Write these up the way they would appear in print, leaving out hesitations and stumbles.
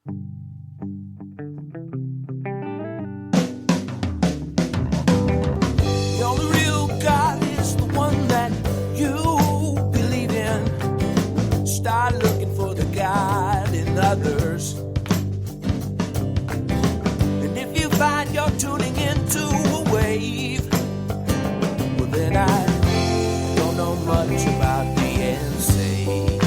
The only real God is the one that you believe in. Start looking for the God in others. And if you find you're tuning into a wave, well then I don't know much about being saved.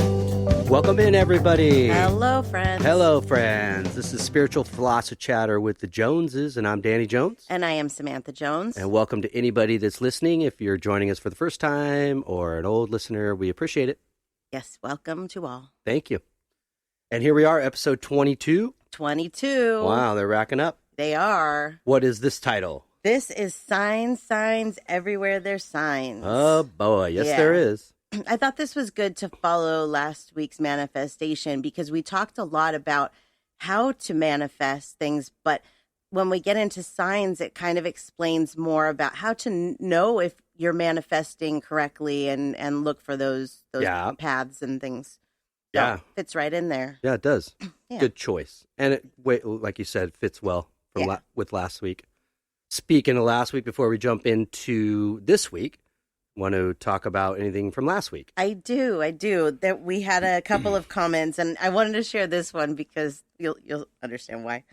Welcome in, everybody. Hello, friends. Hello, friends. This is Spiritual Philosophy Chatter with the Joneses, and I'm Danny Jones. And I am Samantha Jones. And welcome to anybody that's listening. If you're joining us for the first time or an old listener, we appreciate it. Yes, welcome to all. Thank you. And here we are, episode 22. 22. Wow, they're racking up. They are. What is this title? This is Signs Everywhere There's Signs. Oh, boy. Yes, Yeah. there is. I thought this was good to follow last week's manifestation because we talked a lot about how to manifest things, but when we get into signs, it kind of explains more about how to know if you're manifesting correctly and look for those Yeah. paths and things. So, Yeah. fits right in there. Yeah, it does. Yeah. Good choice. And like you said, fits well from Yeah. with last week. Speaking of last week, before we jump into this week, want to talk about anything from last week? I do. That we had a couple of comments, and I wanted to share this one because you'll understand why.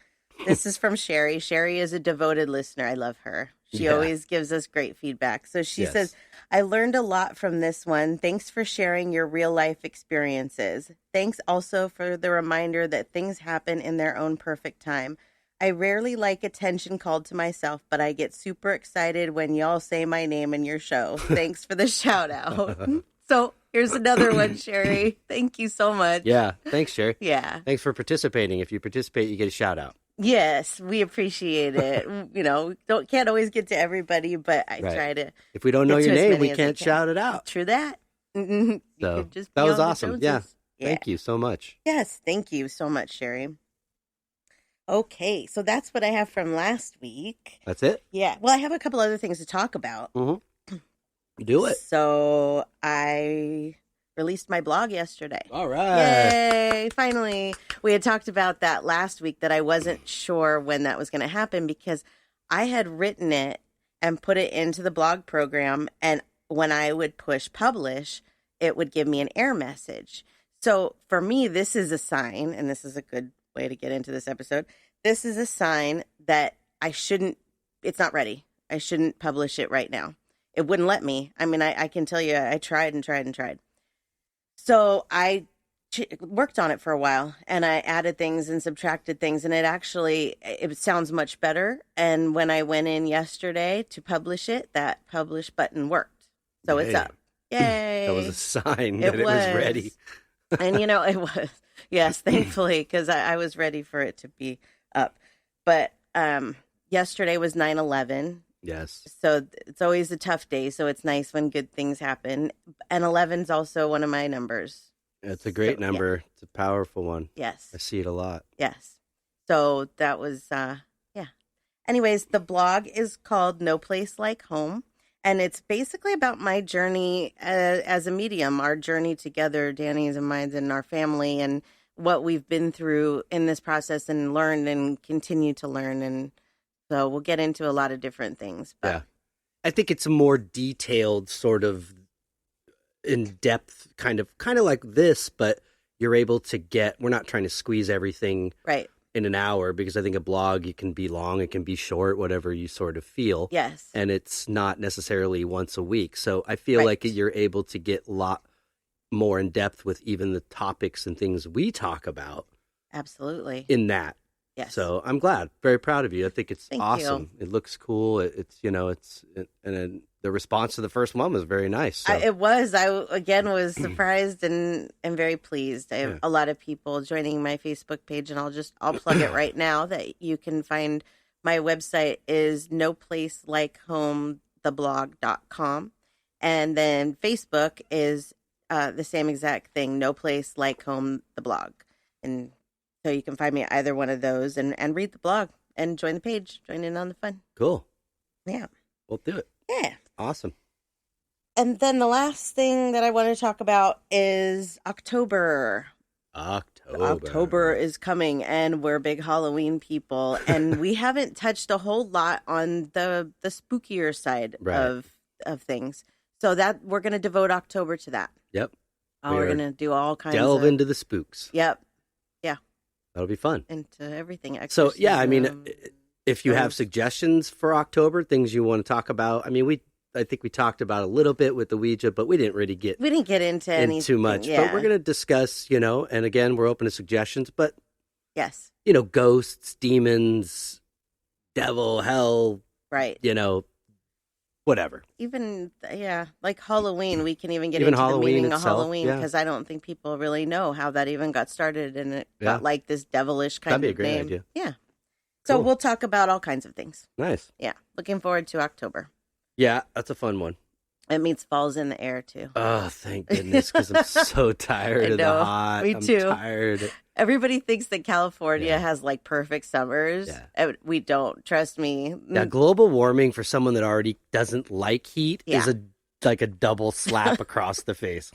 This is from Sherry. Sherry is a devoted listener. I love her. She Yeah. always gives us great feedback. So she Yes. says, I learned a lot from this one. Thanks for sharing your real life experiences. Thanks also for the reminder that things happen in their own perfect time. I rarely like attention called to myself, but I get super excited when y'all say my name in your show. Thanks for the shout out. So here's another one, Sherry. Thank you so much. Yeah. Thanks, Sherry. Yeah. Thanks for participating. If you participate, you get a shout out. Yes, we appreciate it. Can't always get to everybody, but I Right. try to. If we don't know Get to your as name, many we as I can't can. shout it out. True that. You So could just that be was on the awesome. Yeah. Joneses. Thank you so much. Yes, thank you so much, Sherry. Okay, so that's what I have from last week. That's it? Yeah, well, I have a couple other things to talk about. Mm-hmm. Do it. So I released my blog yesterday. All right. Yay, finally. We had talked about that last week that I wasn't sure when that was going to happen because I had written it and put it into the blog program. And when I would push publish, it would give me an error message. So for me, this is a sign, and this is a good way to get into this episode. This is a sign that it's not ready. I shouldn't publish it right now. It wouldn't let me. I mean, I can tell you, I tried and tried and tried. So I worked on it for a while, and I added things and subtracted things, and it sounds much better. And when I went in yesterday to publish it, that publish button worked. So it's Yay. up. Yay. That was a sign that it was ready. And it was. Yes, thankfully, because I was ready for it to be up. But yesterday was 9/11. Yes. So it's always a tough day. So it's nice when good things happen. And 11's also one of my numbers. It's a great So, yeah. number. It's a powerful one. Yes. I see it a lot. Yes. So that was, yeah. Anyways, the blog is called No Place Like Home. And it's basically about my journey as a medium, our journey together, Danny's and mine's and our family, and what we've been through in this process and learned and continue to learn. And so we'll get into a lot of different things. But Yeah. I think it's a more detailed, sort of in-depth kind of like this, but you're able to we're not trying to squeeze everything right. in an hour, because I think a blog, it can be long, it can be short, whatever you sort of feel. Yes. And it's not necessarily once a week. So I feel Right. like you're able to get a lot more in depth with even the topics and things we talk about Absolutely. in that. Yes. So I'm glad, very proud of you. I think it's Thank awesome. It looks cool. And the response to the first one was very nice. So. It was. I, again, was surprised and very pleased. I have Yeah. a lot of people joining my Facebook page, and I'll plug it right now that you can find my website is noplacelikehome.theblog.com. And then Facebook is the same exact thing, No Place Like Home, the blog. And so you can find me at either one of those and read the blog and join the page, join in on the fun. Cool. Yeah. We'll do it. Yeah. Awesome. And then the last thing that I want to talk about is October. October is coming, and we're big Halloween people, and we haven't touched a whole lot on the spookier side Right. of things. So that we're going to devote October to that. Yep. We're going to do all kinds delve of into the spooks. Yep. Yeah. That'll be fun. Into everything. So yeah, I mean, exorcism, if you have ghosts. suggestions for October, things you want to talk about, I mean, I think we talked about a little bit with the Ouija, but we didn't really get We didn't get into in anything. too much. Yeah. But we're going to discuss, and again, we're open to suggestions, but, Yes. Ghosts, demons, devil, hell, Right. whatever. Even, like Halloween, we can even get Even into Halloween the meaning of itself, Halloween yeah. because I don't think people really know how that even got started and it Yeah. got like this devilish kind That'd be a of great name. idea. Yeah. So Cool. we'll talk about all kinds of things. Nice. Yeah. Looking forward to October. Yeah, that's a fun one. It means fall's in the air too. Oh, thank goodness, because I'm so tired I of the know. hot. Me I'm too. tired. Everybody thinks that California Yeah. has like perfect summers. Yeah. And we don't. Trust me. Yeah, global warming for someone that already doesn't like heat Yeah. is like a double slap across the face.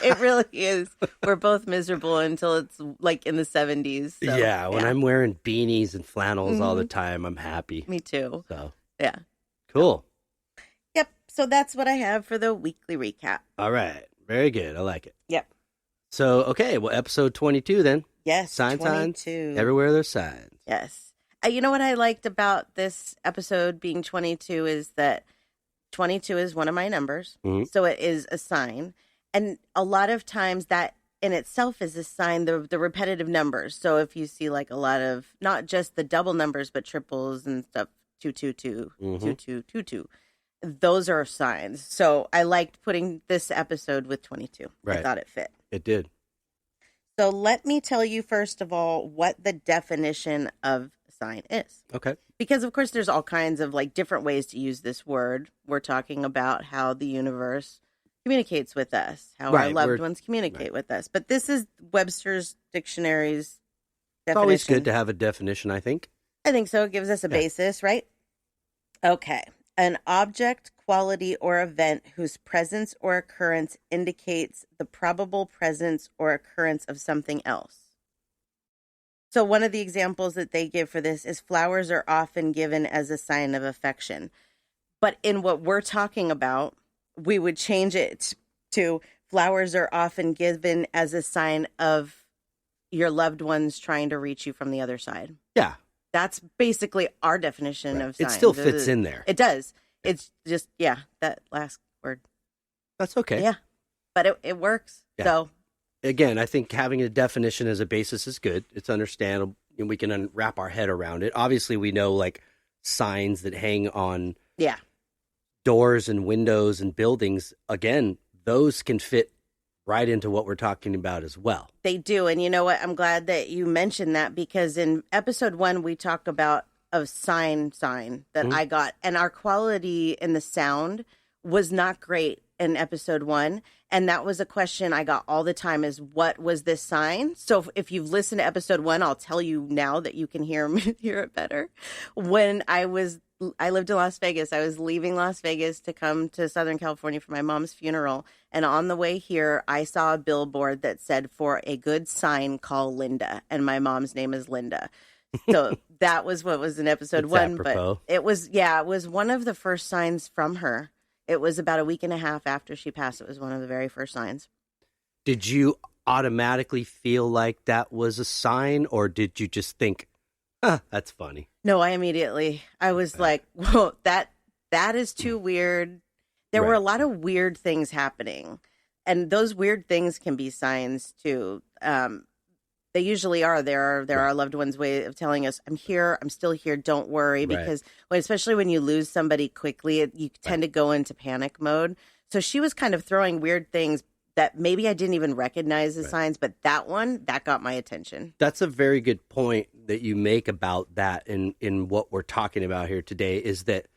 It really is. We're both miserable until it's like in the 70s. So, yeah, when I'm wearing beanies and flannels all the Mhm. time, I'm happy. Me too. So Yeah. cool. Yep. So that's what I have for the weekly recap. All right, very good. I like it. Yep. So okay, well, episode 22 then. Yes. Signs. 22. Everywhere there's signs. Yes. You know what I liked about this episode being 22 is that 22 is one of my numbers. Mhm. So it is a sign. And a lot of times that in itself is a sign, the repetitive numbers. So if you see like a lot of, not just the double numbers, but triples and stuff, 222, Mhm. 2222, those are signs. So I liked putting this episode with 22. I Right. thought it fit. It did. So let me tell you first of all what the definition of sign is. Okay. Because of course there's all kinds of like different ways to use this word. We're talking about how the universe communicates with us, how our Right, loved ones communicate with us. But this is Webster's dictionary's It's definition. always good to have a definition, I think. I think so. It gives us a Yeah. basis, right? Okay. An object, quality, or event whose presence or occurrence indicates the probable presence or occurrence of something else. So one of the examples that they give for this is flowers are often given as a sign of affection. But in what we're talking about, we would change it to flowers are often given as a sign of your loved ones trying to reach you from the other side. Yeah. That's basically our definition Right. of signs. It still fits in there. It does. It's just, that last word. That's okay. Yeah. But it works. Yeah. So, Again, I think having a definition as a basis is good. It's understandable, and we can wrap our head around it. Obviously, we know like signs that hang on yeah. doors and windows and buildings. Again, those can fit right into what we're talking about as well. They do. And you know what? I'm glad that you mentioned that because in episode 1, we talk about a sign that I got. And our quality in the sound was not great in episode 1. And that was a question I got all the time is what was this sign? So if you've listened to episode 1, I'll tell you now that you can hear it better. When I lived in Las Vegas. I was leaving Las Vegas to come to Southern California for my mom's funeral. And on the way here, I saw a billboard that said, for a good sign, call Linda. And my mom's name is Linda. So that was what was in episode It's 1. apropos. But it was one of the first signs from her. It was about a week and a half after she passed. It was one of the very first signs. Did you automatically feel like that was a sign, or did you just think, that's funny? No, I was like, whoa, that is too weird. There were a lot of weird things happening. And those weird things can be signs too. They usually are. They're our loved ones' way of telling us, I'm here, I'm still here, don't worry. Because especially when you lose somebody quickly, you tend to go into panic mode. So she was kind of throwing weird things that maybe I didn't even recognize as signs, but that got my attention. That's a very good point that you make about that in what we're talking about here today is that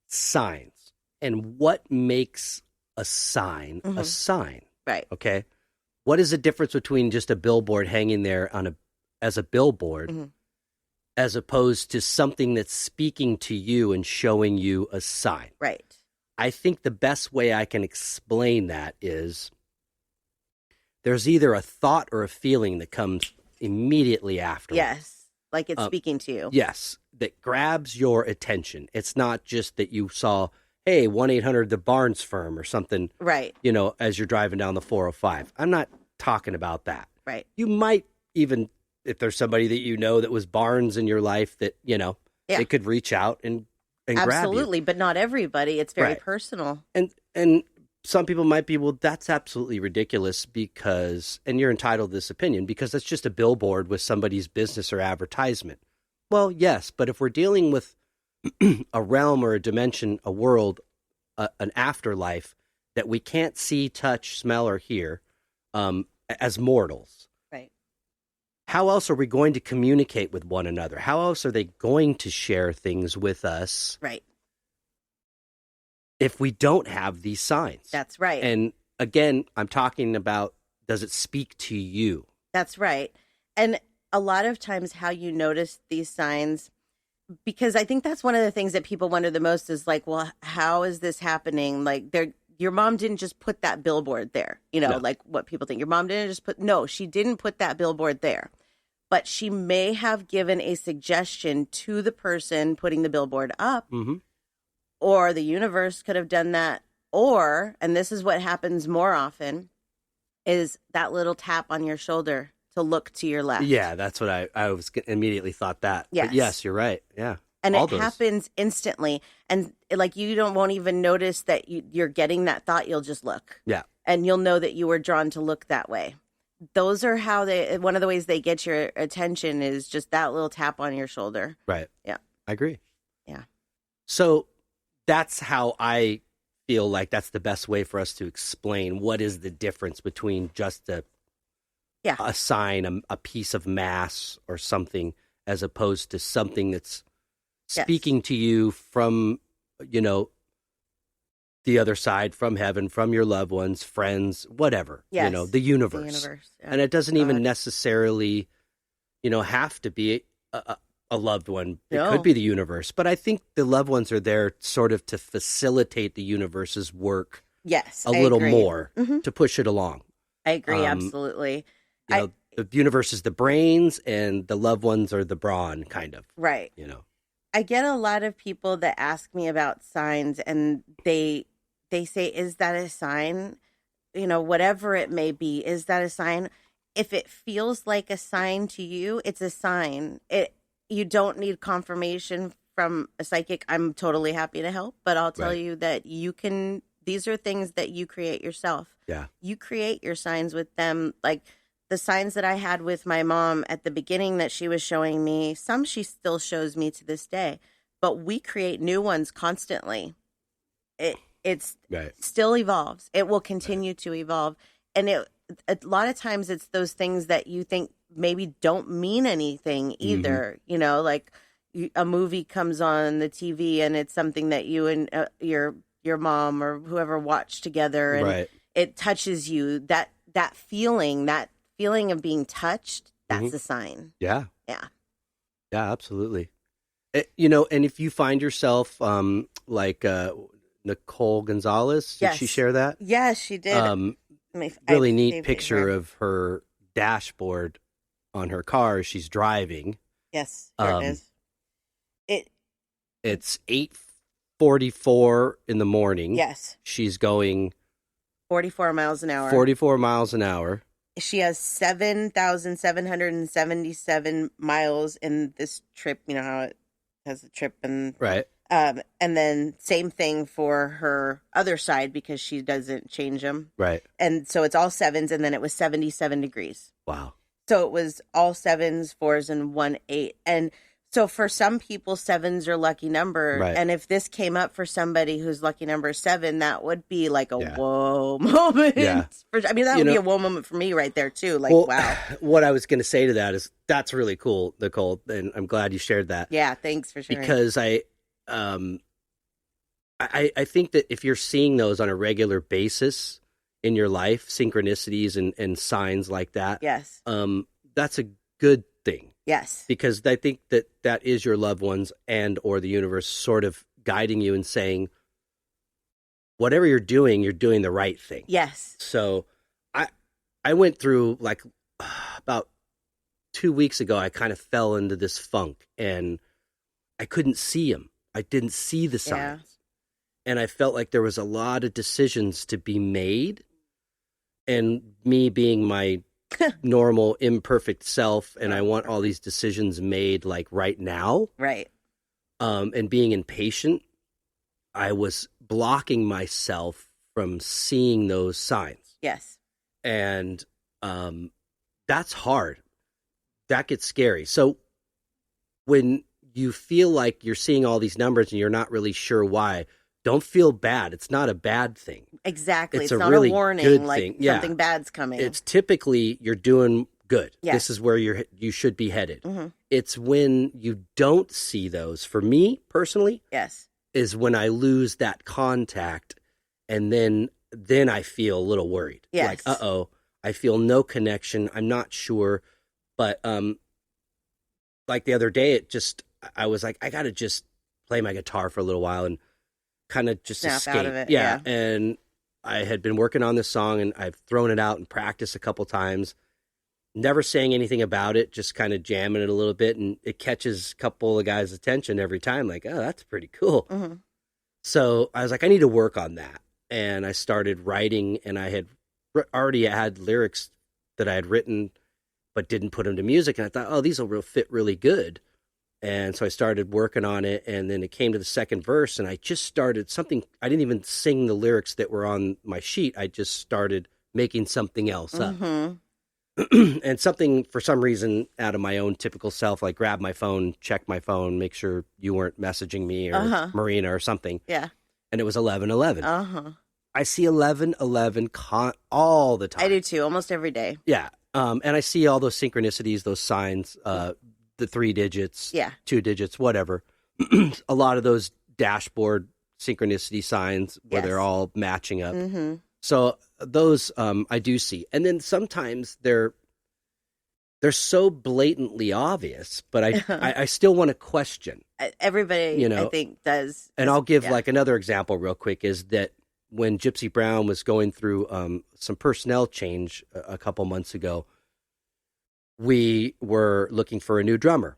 signs and what makes a sign a sign. Right. Okay. What is the difference between just a billboard hanging there as a billboard as opposed to something that's speaking to you and showing you a sign? Right. I think the best way I can explain that is there's either a thought or a feeling that comes immediately after. Yes. Like it's speaking to you. Yes. That grabs your attention. It's not just that you saw, hey, 1-800 the Barnes firm or something, Right. as you're driving down the 405. I'm not talking about that. Right. You might even, if there's somebody that was Barnes in your life that, it could reach out and grab you. Absolutely, but not everybody. It's very Right. personal. And some people might be, well, that's absolutely ridiculous because, and you're entitled to this opinion, because that's just a billboard with somebody's business or advertisement. Well, yes, but if we're dealing with a realm or a dimension, a world, an afterlife that we can't see, touch, smell, or hear as mortals, Right. how else are we going to communicate with one another? How else are they going to share things with us? Right. If we don't have these signs. That's right. And again, I'm talking about, does it speak to you? That's right. And a lot of times how you notice these signs, because I think that's one of the things that people wonder the most is like, well, how is this happening? Like your mom didn't just put that billboard there, No. like what people think. Your mom didn't just no, she didn't put that billboard there. But she may have given a suggestion to the person putting the billboard up. Mm-hmm. Or the universe could have done that. Or, and this is what happens more often, is that little tap on your shoulder to look to your left. Yeah, that's what I was immediately thought that. Yes. But yes, you're right. Yeah. And All it those. happens instantly. And like won't even notice that you're getting that thought. You'll just look. Yeah. And you'll know that you were drawn to look that way. Those are how one of the ways they get your attention is just that little tap on your shoulder. Right. Yeah. I agree. Yeah. So that's how I feel like that's the best way for us to explain what is the difference between just a sign, a piece of mass or something, as opposed to something that's speaking to you from, the other side, from heaven, from your loved ones, friends, whatever, Yes. the universe. The universe. Yeah. And it doesn't even God. necessarily, have to be a loved one. It No. could be the universe. But I think the loved ones are there sort of to facilitate the universe's work Yes. a I little agree. more, Mhm. to push it along. I agree. Absolutely. The universe is the brains and the loved ones are the brawn, kind of, Right. I get a lot of people that ask me about signs and they say, is that a sign? Whatever it may be, is that a sign? If it feels like a sign to you, it's a sign. You don't need confirmation from a psychic. I'm totally happy to help, but I'll tell Right. you that these are things that you create yourself. Yeah. You create your signs with them. Like the signs that I had with my mom at the beginning that she was showing me, some she still shows me to this day, but we create new ones constantly. It's Right. still evolves. It will continue to evolve. And a lot of times it's those things that you think maybe don't mean anything either. Like a movie comes on the TV and it's something that you and your mom or whoever watched together and Right. it touches you. That feeling of being touched, that's a sign. Yeah. Yeah. Yeah, absolutely. And if you find yourself, like Nicole Gonzalez, did she Yes. share that? Yes, she did. Really neat picture of her dashboard on her car as she's driving. Yes, there it is. It's 8:44 in the morning. Yes, She's going 44 miles an hour. 44 miles an hour. She has 7,777 miles in this trip. You know how it has the trip and Right. and then same thing for her other side because she doesn't change them. Right. And so it's all sevens, and then it was 77 degrees. Wow. So it was all sevens, fours, and 1 8. And so for some people, sevens are lucky number. Right. And if this came up for somebody whose lucky number is 7, that would be like a Yeah. whoa moment. Yeah. That would be a whoa moment for me right there too. Like, Well, wow. What I was going to say to that is that's really cool, Nicole, and I'm glad you shared that. Yeah, thanks for sharing. Because I think that if you're seeing those on a regular basis in your life, synchronicities and signs like that, Yes. that's a good thing. Yes. Because I think that is your loved ones and or the universe sort of guiding you and saying, whatever you're doing the right thing. Yes. So I went through like about 2 weeks ago, I kind of fell into this funk and I couldn't see them. I didn't see the signs. Yeah. And I felt like there was a lot of decisions to be made. And me being my normal, imperfect self, and I want all these decisions made like right now. Right. And being impatient, I was blocking myself from seeing those signs. Yes. And that's hard. That gets scary. So when you feel like you're seeing all these numbers and you're not really sure why, don't feel bad. It's not a bad thing. Exactly. It's a not really a warning good like thing. Yeah. something bad's coming. It's typically you're doing good. Yes. This is where you should be headed. Mm-hmm. It's when you don't see those. For me personally, Yes. is when I lose that contact, and then I feel a little worried. Yes. Like, uh-oh, I feel no connection. I'm not sure. But like the other day, I was like, I got to just play my guitar for a little while and kind of just Snap escape. out of it, yeah. yeah. And I had been working on this song and I've thrown it out and practiced a couple times, never saying anything about it, just kind of jamming it a little bit. And it catches a couple of guys' attention every time. Like, oh, that's pretty cool. Mm-hmm. So I was like, I need to work on that. And I started writing, and I had already had lyrics that I had written, but didn't put them to music. And I thought, oh, these will fit really good. And so I started working on it, and then it came to the second verse, and I just started something. I didn't even sing the lyrics that were on my sheet. I just started making something else up. Mm-hmm. And something, for some reason, out of my own typical self, like grab my phone, check my phone, make sure you weren't messaging me or Marina or something. Yeah. And it was 11:11. Uh-huh. I see 11:11 all the time. I do too, almost every day. Yeah. And I see all those synchronicities, those signs, the 3 digits, Yeah. 2 digits, whatever. A lot of those dashboard synchronicity signs where Yes. they're all matching up. Mm-hmm. So those I do see. And then sometimes they're so blatantly obvious, but I still want to question. Everybody, You know, I think, does. And I'll give like another example real quick is that when Gypsy Brown was going through some personnel change a couple months ago, we were looking for a new drummer.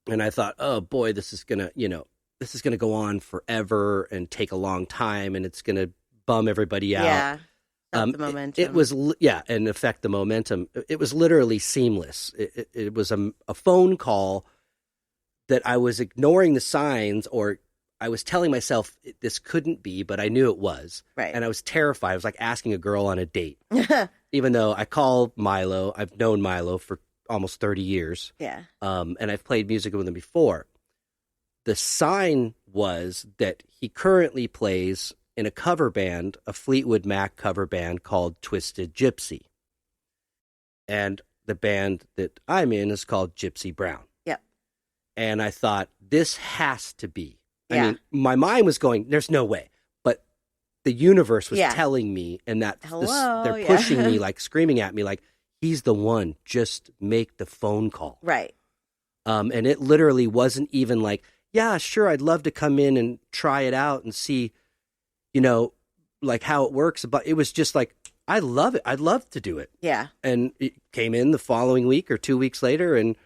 And I thought, oh boy, this is going to go on forever and take a long time, and it's going to bum everybody out. Yeah. The momentum. It was, and affect the momentum. It was literally seamless. It was a phone call that I was ignoring the signs, or I was telling myself this couldn't be, but I knew it was. Right. And I was terrified. I was like asking a girl on a date. Even though I call Milo, I've known Milo for almost 30 years. Yeah. And I've played music with him before. The sign was that he currently plays in a cover band, a Fleetwood Mac cover band called Twisted Gypsy. And the band that I'm in is called Gypsy Brown. Yep. And I thought, this has to be. Yeah. I mean, my mind was going, there's no way. But the universe was telling me, and that they're pushing me, like screaming at me, like, he's the one, just make the phone call. Right. And it literally wasn't even like, yeah, sure, I'd love to come in and try it out and see, like how it works. But it was just like, I love it. I'd love to do it. Yeah. And it came in the following week or 2 weeks later, and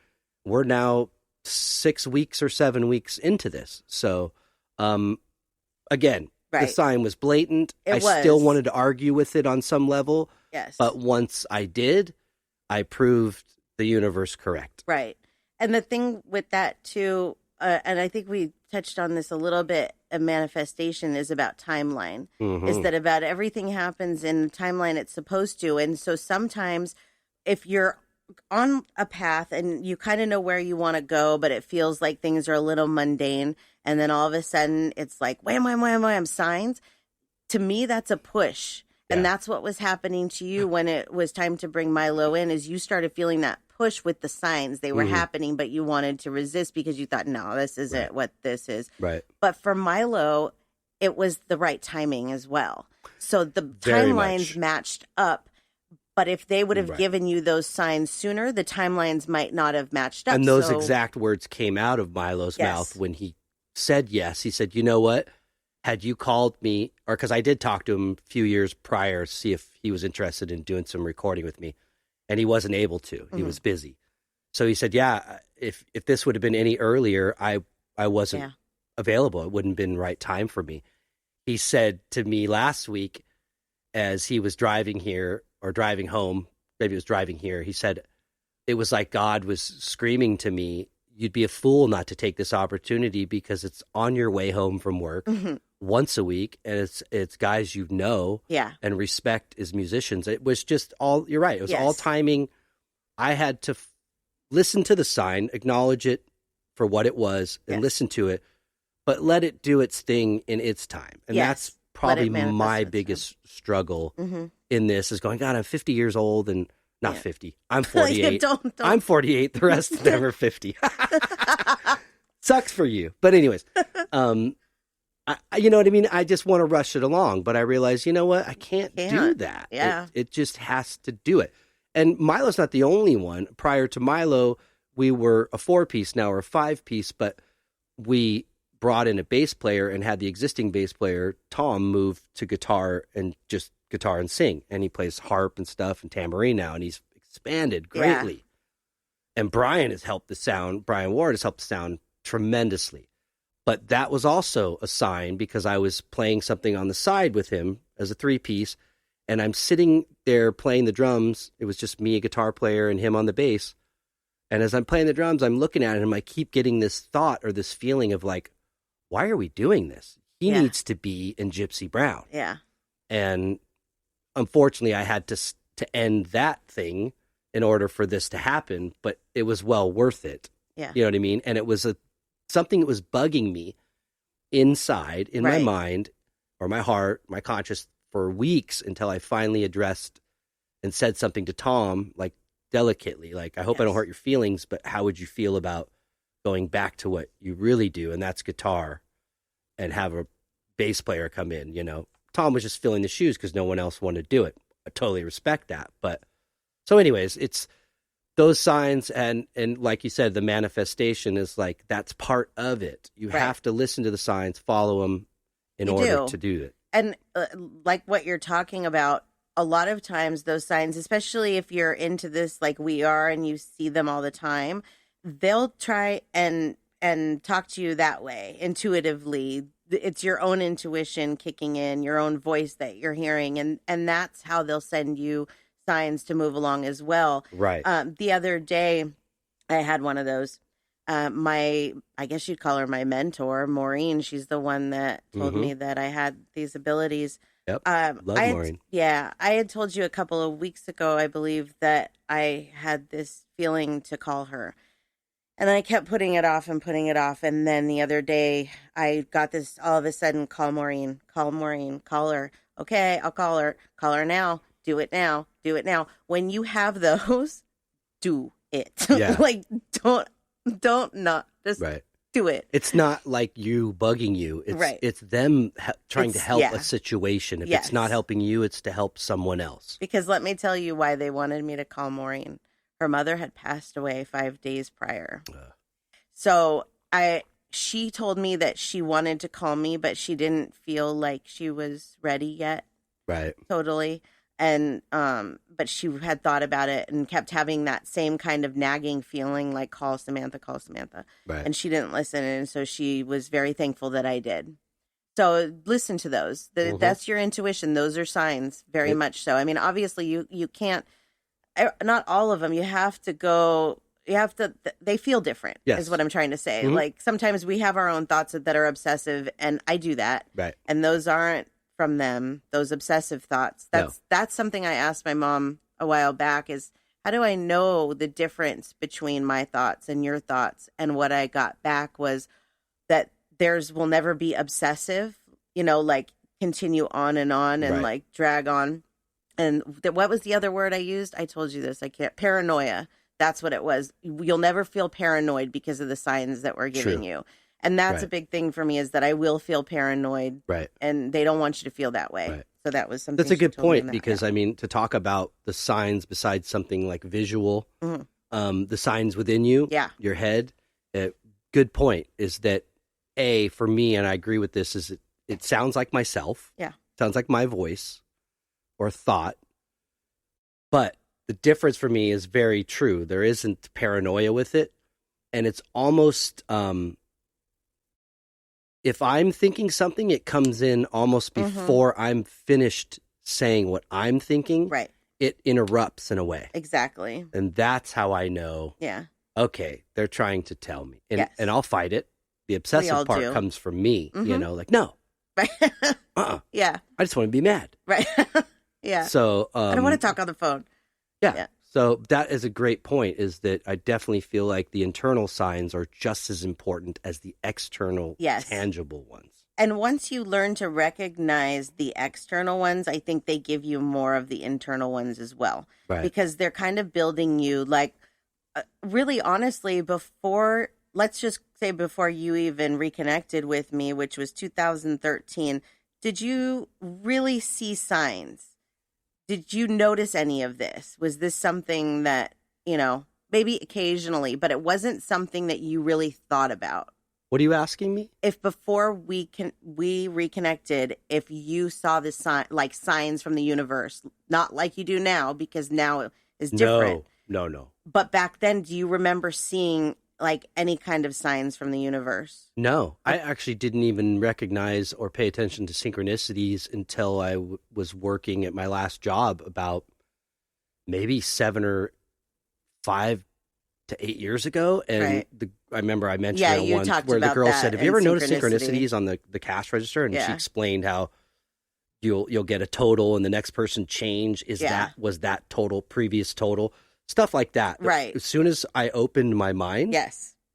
we're now 6 weeks or 7 weeks into this. So, again, the sign was blatant. I still wanted to argue with it on some level. Yes. But once I did, I proved the universe correct. Right. And the thing with that too, and I think we touched on this a little bit, a manifestation is about timeline. Mm-hmm. Is that about everything happens in the timeline it's supposed to. And so sometimes if you're on a path and you kind of know where you want to go, but it feels like things are a little mundane, and then all of a sudden it's like wham, wham, wham, wham, signs. To me, that's a push. And that's what was happening to you when it was time to bring Milo in, is you started feeling that push with the signs. They were happening, but you wanted to resist because you thought, no, this isn't what this is. Right. But for Milo, it was the right timing as well. So the Very timelines much. matched up. But if they would have given you those signs sooner, the timelines might not have matched up. And those exact words came out of Milo's mouth when he said yes. He said, you know what? had you called me, or because I did talk to him a few years prior to see if he was interested in doing some recording with me, and he wasn't able to. He was busy. So he said, yeah, if this would have been any earlier, I wasn't available. It wouldn't have been the right time for me. He said to me last week as he was driving here or driving home, maybe it was driving here, he said, it was like God was screaming to me, you'd be a fool not to take this opportunity because it's on your way home from work once a week, and it's guys you know and respect as musicians. It was just all, you're right, it was all timing. I had to listen to the sign, acknowledge it for what it was, and listen to it, but let it do its thing in its time. And that's probably my biggest struggle in this, is going, God, I'm 50 years old and not 50. I'm 48. don't. I'm 48. The rest of them are 50. Sucks for you. But anyways, you know what I mean? I just want to rush it along, but I realize, you know what? I can't do that. Yeah. It just has to do it. And Milo's not the only one. Prior to Milo, we were a 4-piece, now we're a 5-piece, but we brought in a bass player and had the existing bass player, Tom, move to guitar and just guitar and sing. And he plays harp and stuff and tambourine now, and he's expanded greatly. And Brian Ward has helped the sound tremendously. But that was also a sign, because I was playing something on the side with him as a 3-piece, and I'm sitting there playing the drums. It was just me, a guitar player, and him on the bass. And as I'm playing the drums, I'm looking at him. I keep getting this thought or this feeling of like, why are we doing this? He needs to be in Gypsy Brown. Yeah. And unfortunately, I had to end that thing in order for this to happen, but it was well worth it. Yeah. You know what I mean? And it was something that was bugging me inside, in my mind or my heart, my conscious, for weeks, until I finally addressed and said something to Tom, like delicately, like, I hope I don't hurt your feelings, but how would you feel about going back to what you really do, and that's guitar, and have a bass player come in? You know, Tom was just filling the shoes because no one else wanted to do it. I totally respect that. But so anyways, it's those signs, and like you said, the manifestation is like, that's part of it. You have to listen to the signs, follow them in order to do it. And like what you're talking about, a lot of times those signs, especially if you're into this like we are and you see them all the time, they'll try and talk to you that way, intuitively. It's your own intuition kicking in, your own voice that you're hearing, and that's how they'll send you signs to move along as well. Right. The other day, I had one of those. I guess you'd call her my mentor, Maureen. She's the one that told me that I had these abilities. Yep. Love Maureen. Yeah. I had told you a couple of weeks ago, I believe, that I had this feeling to call her. And I kept putting it off. And then the other day, I got this all of a sudden, call Maureen, call her. Okay, I'll call her. Call her now. Do it now. When you have those, do it. Yeah. Like, don't not. Just do it. It's not like you bugging you. It's them trying to help a situation. If it's not helping you, it's to help someone else. Because let me tell you why they wanted me to call Maureen. Her mother had passed away 5 days prior. So she told me that she wanted to call me, but she didn't feel like she was ready yet. Right. Totally. And, but she had thought about it and kept having that same kind of nagging feeling, like, call Samantha. Right. And she didn't listen. And so she was very thankful that I did. So listen to those. That's your intuition. Those are signs, very much so. I mean, obviously you can't, not all of them. They feel different, is what I'm trying to say. Like, sometimes we have our own thoughts that are obsessive, and I do that. Right. And those aren't from them, those obsessive thoughts. That's something I asked my mom a while back, is how do I know the difference between my thoughts and your thoughts? And what I got back was that theirs will never be obsessive, like continue on and like drag on. And what was the other word I used? I told you this. Paranoia. That's what it was. You'll never feel paranoid because of the signs that we're giving you. And that's a big thing for me, is that I will feel paranoid. Right. And they don't want you to feel that way. Right. So that was something. That's a good point, because, I mean, to talk about the signs besides something like visual, the signs within you, your head, good point, is that, for me, and I agree with this, is it sounds like myself. Yeah. Sounds like my voice or thought. But the difference for me is very true. There isn't paranoia with it. And it's almost, if I'm thinking something, it comes in almost before I'm finished saying what I'm thinking. Right. It interrupts in a way. Exactly. And that's how I know, Yeah. okay, they're trying to tell me. And, Yes. and I'll fight it. The obsessive part comes from me, like, no. Right. Yeah. I just want to be mad. Right. Yeah. So I don't want to talk on the phone. Yeah. So that is a great point, is that I definitely feel like the internal signs are just as important as the external, tangible ones. And once you learn to recognize the external ones, I think they give you more of the internal ones as well. Right. Because they're kind of building you, like, really honestly, let's just say before you even reconnected with me, which was 2013, did you really see signs? Did you notice any of this? Was this something that, maybe occasionally, but it wasn't something that you really thought about? What are you asking me? If before we reconnected, if you saw the signs from the universe, not like you do now, because now is different. No. But back then, do you remember seeing like any kind of signs from the universe? No, I actually didn't even recognize or pay attention to synchronicities until I was working at my last job about maybe 7 or 5 to 8 years ago. And I remember I mentioned it once where the girl said, have you ever noticed synchronicities on the cash register? And she explained how you'll get a total and the next person change. Was that total, previous total? Stuff like that. Right. As soon as I opened my mind,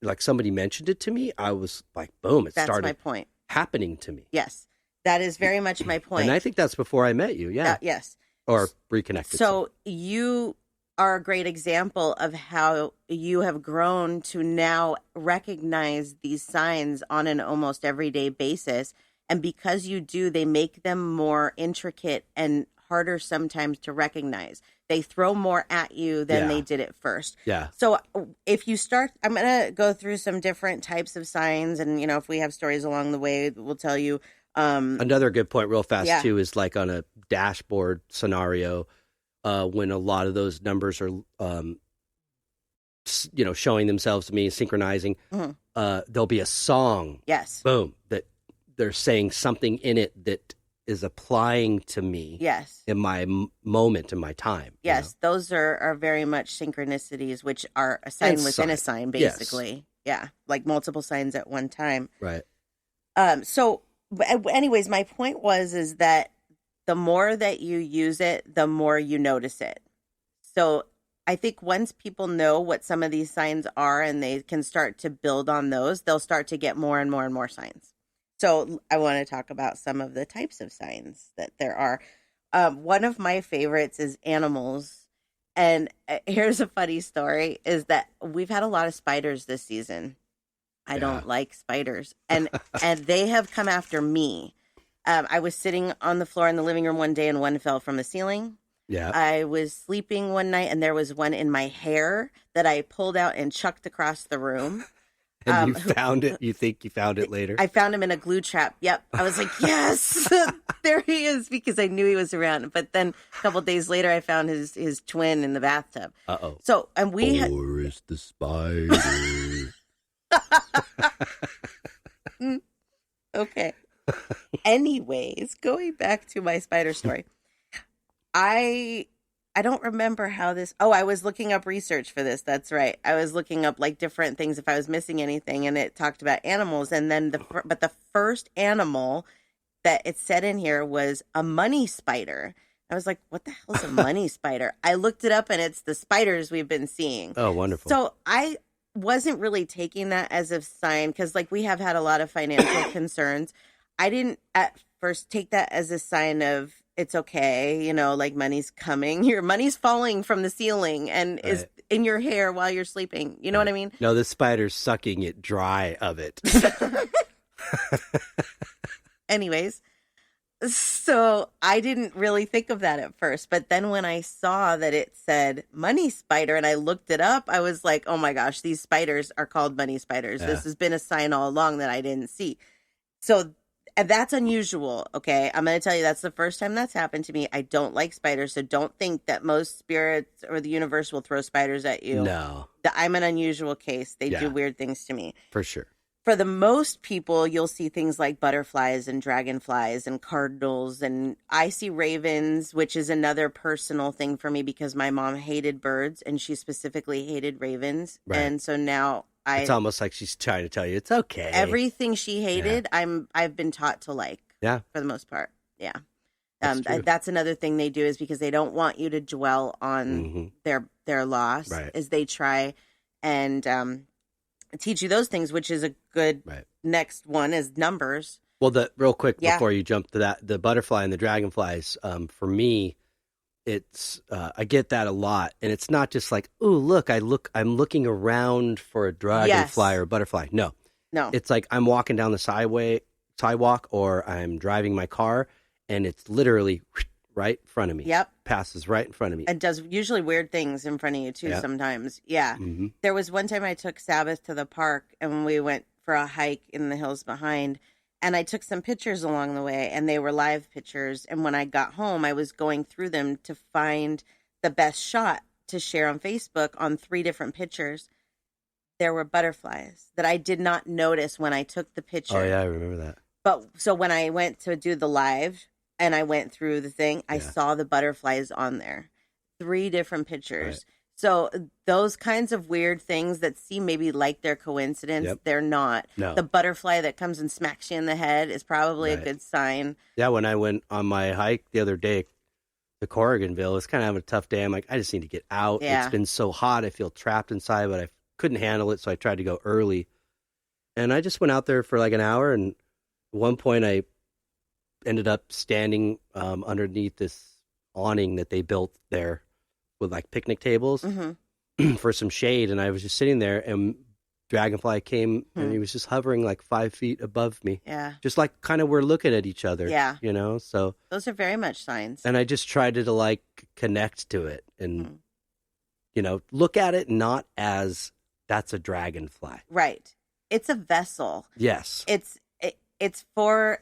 like somebody mentioned it to me, I was like, boom, it started my point. Happening to me. Yes. That is very much my point. And I think that's before I met you. Yeah. Yes. Or reconnected. So you are a great example of how you have grown to now recognize these signs on an almost everyday basis. And because you do, they make them more intricate and harder sometimes to recognize. They throw more at you than they did at first. Yeah. So if you start, I'm going to go through some different types of signs. And, if we have stories along the way, we'll tell you. Another good point real fast, too, is like on a dashboard scenario, when a lot of those numbers are, showing themselves to me, synchronizing, there'll be a song. Yes. Boom. That they're saying something in it that is applying to me in my moment, in my time. Yes, those are very much synchronicities, which are a sign within a sign, basically. Yes. Yeah, like multiple signs at one time. Right. So, anyways, my point is that the more that you use it, the more you notice it. So I think once people know what some of these signs are and they can start to build on those, they'll start to get more and more and more signs. So I want to talk about some of the types of signs that there are. One of my favorites is animals. And here's a funny story, is that we've had a lot of spiders this season. I don't like spiders. And they have come after me. I was sitting on the floor in the living room one day and one fell from the ceiling. Yeah. I was sleeping one night and there was one in my hair that I pulled out and chucked across the room. And you found it? You think you found it later? I found him in a glue trap. Yep. I was like, yes, there he is, because I knew he was around. But then a couple of days later, I found his twin in the bathtub. Uh-oh. So, and we Boris the spider. Okay. Anyways, going back to my spider story. I don't remember how this. Oh, I was looking up research for this. That's right. I was looking up like different things if I was missing anything, and it talked about animals. And then the first animal that it said in here was a money spider. I was like, what the hell is a money spider? I looked it up, and it's the spiders we've been seeing. Oh, wonderful. So I wasn't really taking that as a sign, because like we have had a lot of financial concerns. I didn't at first take that as a sign of, it's okay, like money's coming. Your money's falling from the ceiling and is in your hair while you're sleeping. You know what I mean? No, the spider's sucking it dry of it. Anyways, so I didn't really think of that at first. But then when I saw that it said money spider and I looked it up, I was like, oh my gosh, these spiders are called money spiders. Yeah. This has been a sign all along that I didn't see. So And that's unusual, okay? I'm going to tell you, that's the first time that's happened to me. I don't like spiders, so don't think that most spirits or the universe will throw spiders at you. No. I'm an unusual case. They do Yeah. weird things to me. For sure. For the most people, you'll see things like butterflies and dragonflies and cardinals. And I see ravens, which is another personal thing for me because my mom hated birds and she specifically hated ravens. Right. And so now It's almost like she's trying to tell you it's okay. everything she hated, I've been taught to like. Yeah. For the most part. Yeah. That's another thing they do is because they don't want you to dwell on their loss. Right. Is they try and teach you those things, which is a good next one is numbers. Well, real quick before you jump to that, the butterfly and the dragonflies, for me, it's I get that a lot, and it's not just like, oh, I'm looking around for a dragonfly or a butterfly. No, it's like I'm walking down the sidewalk, or I'm driving my car, and it's literally right in front of me. Yep, passes right in front of me, and does usually weird things in front of you too. Yep. Sometimes, yeah. Mm-hmm. There was one time I took Sabbath to the park, and we went for a hike in the hills behind. And I took some pictures along the way, and they were live pictures. And when I got home, I was going through them to find the best shot to share on Facebook on 3 different pictures. There were butterflies that I did not notice when I took the picture. Oh, yeah, I remember that. But so when I went to do the live and I went through the thing, I saw the butterflies on there. 3 different pictures. Right. So those kinds of weird things that seem maybe like they're coincidence, they're not. No. The butterfly that comes and smacks you in the head is probably a good sign. Yeah, when I went on my hike the other day to Corriganville, I was kind of having a tough day. I'm like, I just need to get out. Yeah. It's been so hot. I feel trapped inside, but I couldn't handle it, so I tried to go early. And I just went out there for like an hour, and at one point I ended up standing underneath this awning that they built there with like picnic tables for some shade, and I was just sitting there, and dragonfly came and he was just hovering like 5 feet above me. Yeah, just like kind of we're looking at each other. Yeah, you know. So those are very much signs. And I just tried to like connect to it and look at it not as that's a dragonfly. Right. It's a vessel. Yes. It's for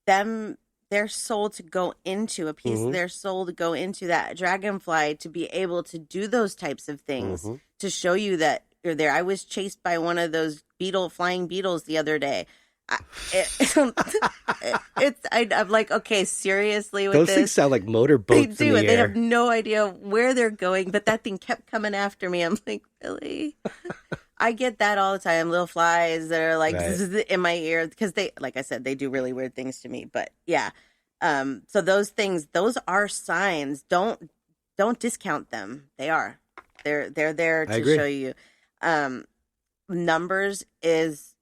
them. Their soul to go into a piece of their soul to go into that dragonfly to be able to do those types of things to show you that you're there. I was chased by one of those flying beetles the other day. I'm like, okay, seriously with those this? Things sound like motorboats. They do, and they air. have no idea where they're going. But that thing kept coming after me. I'm like, really? I get that all the time. Little flies that are like in my ear because they, like I said, they do really weird things to me. But yeah, so those things, those are signs. Don't discount them. They are. They're there to show you. Numbers is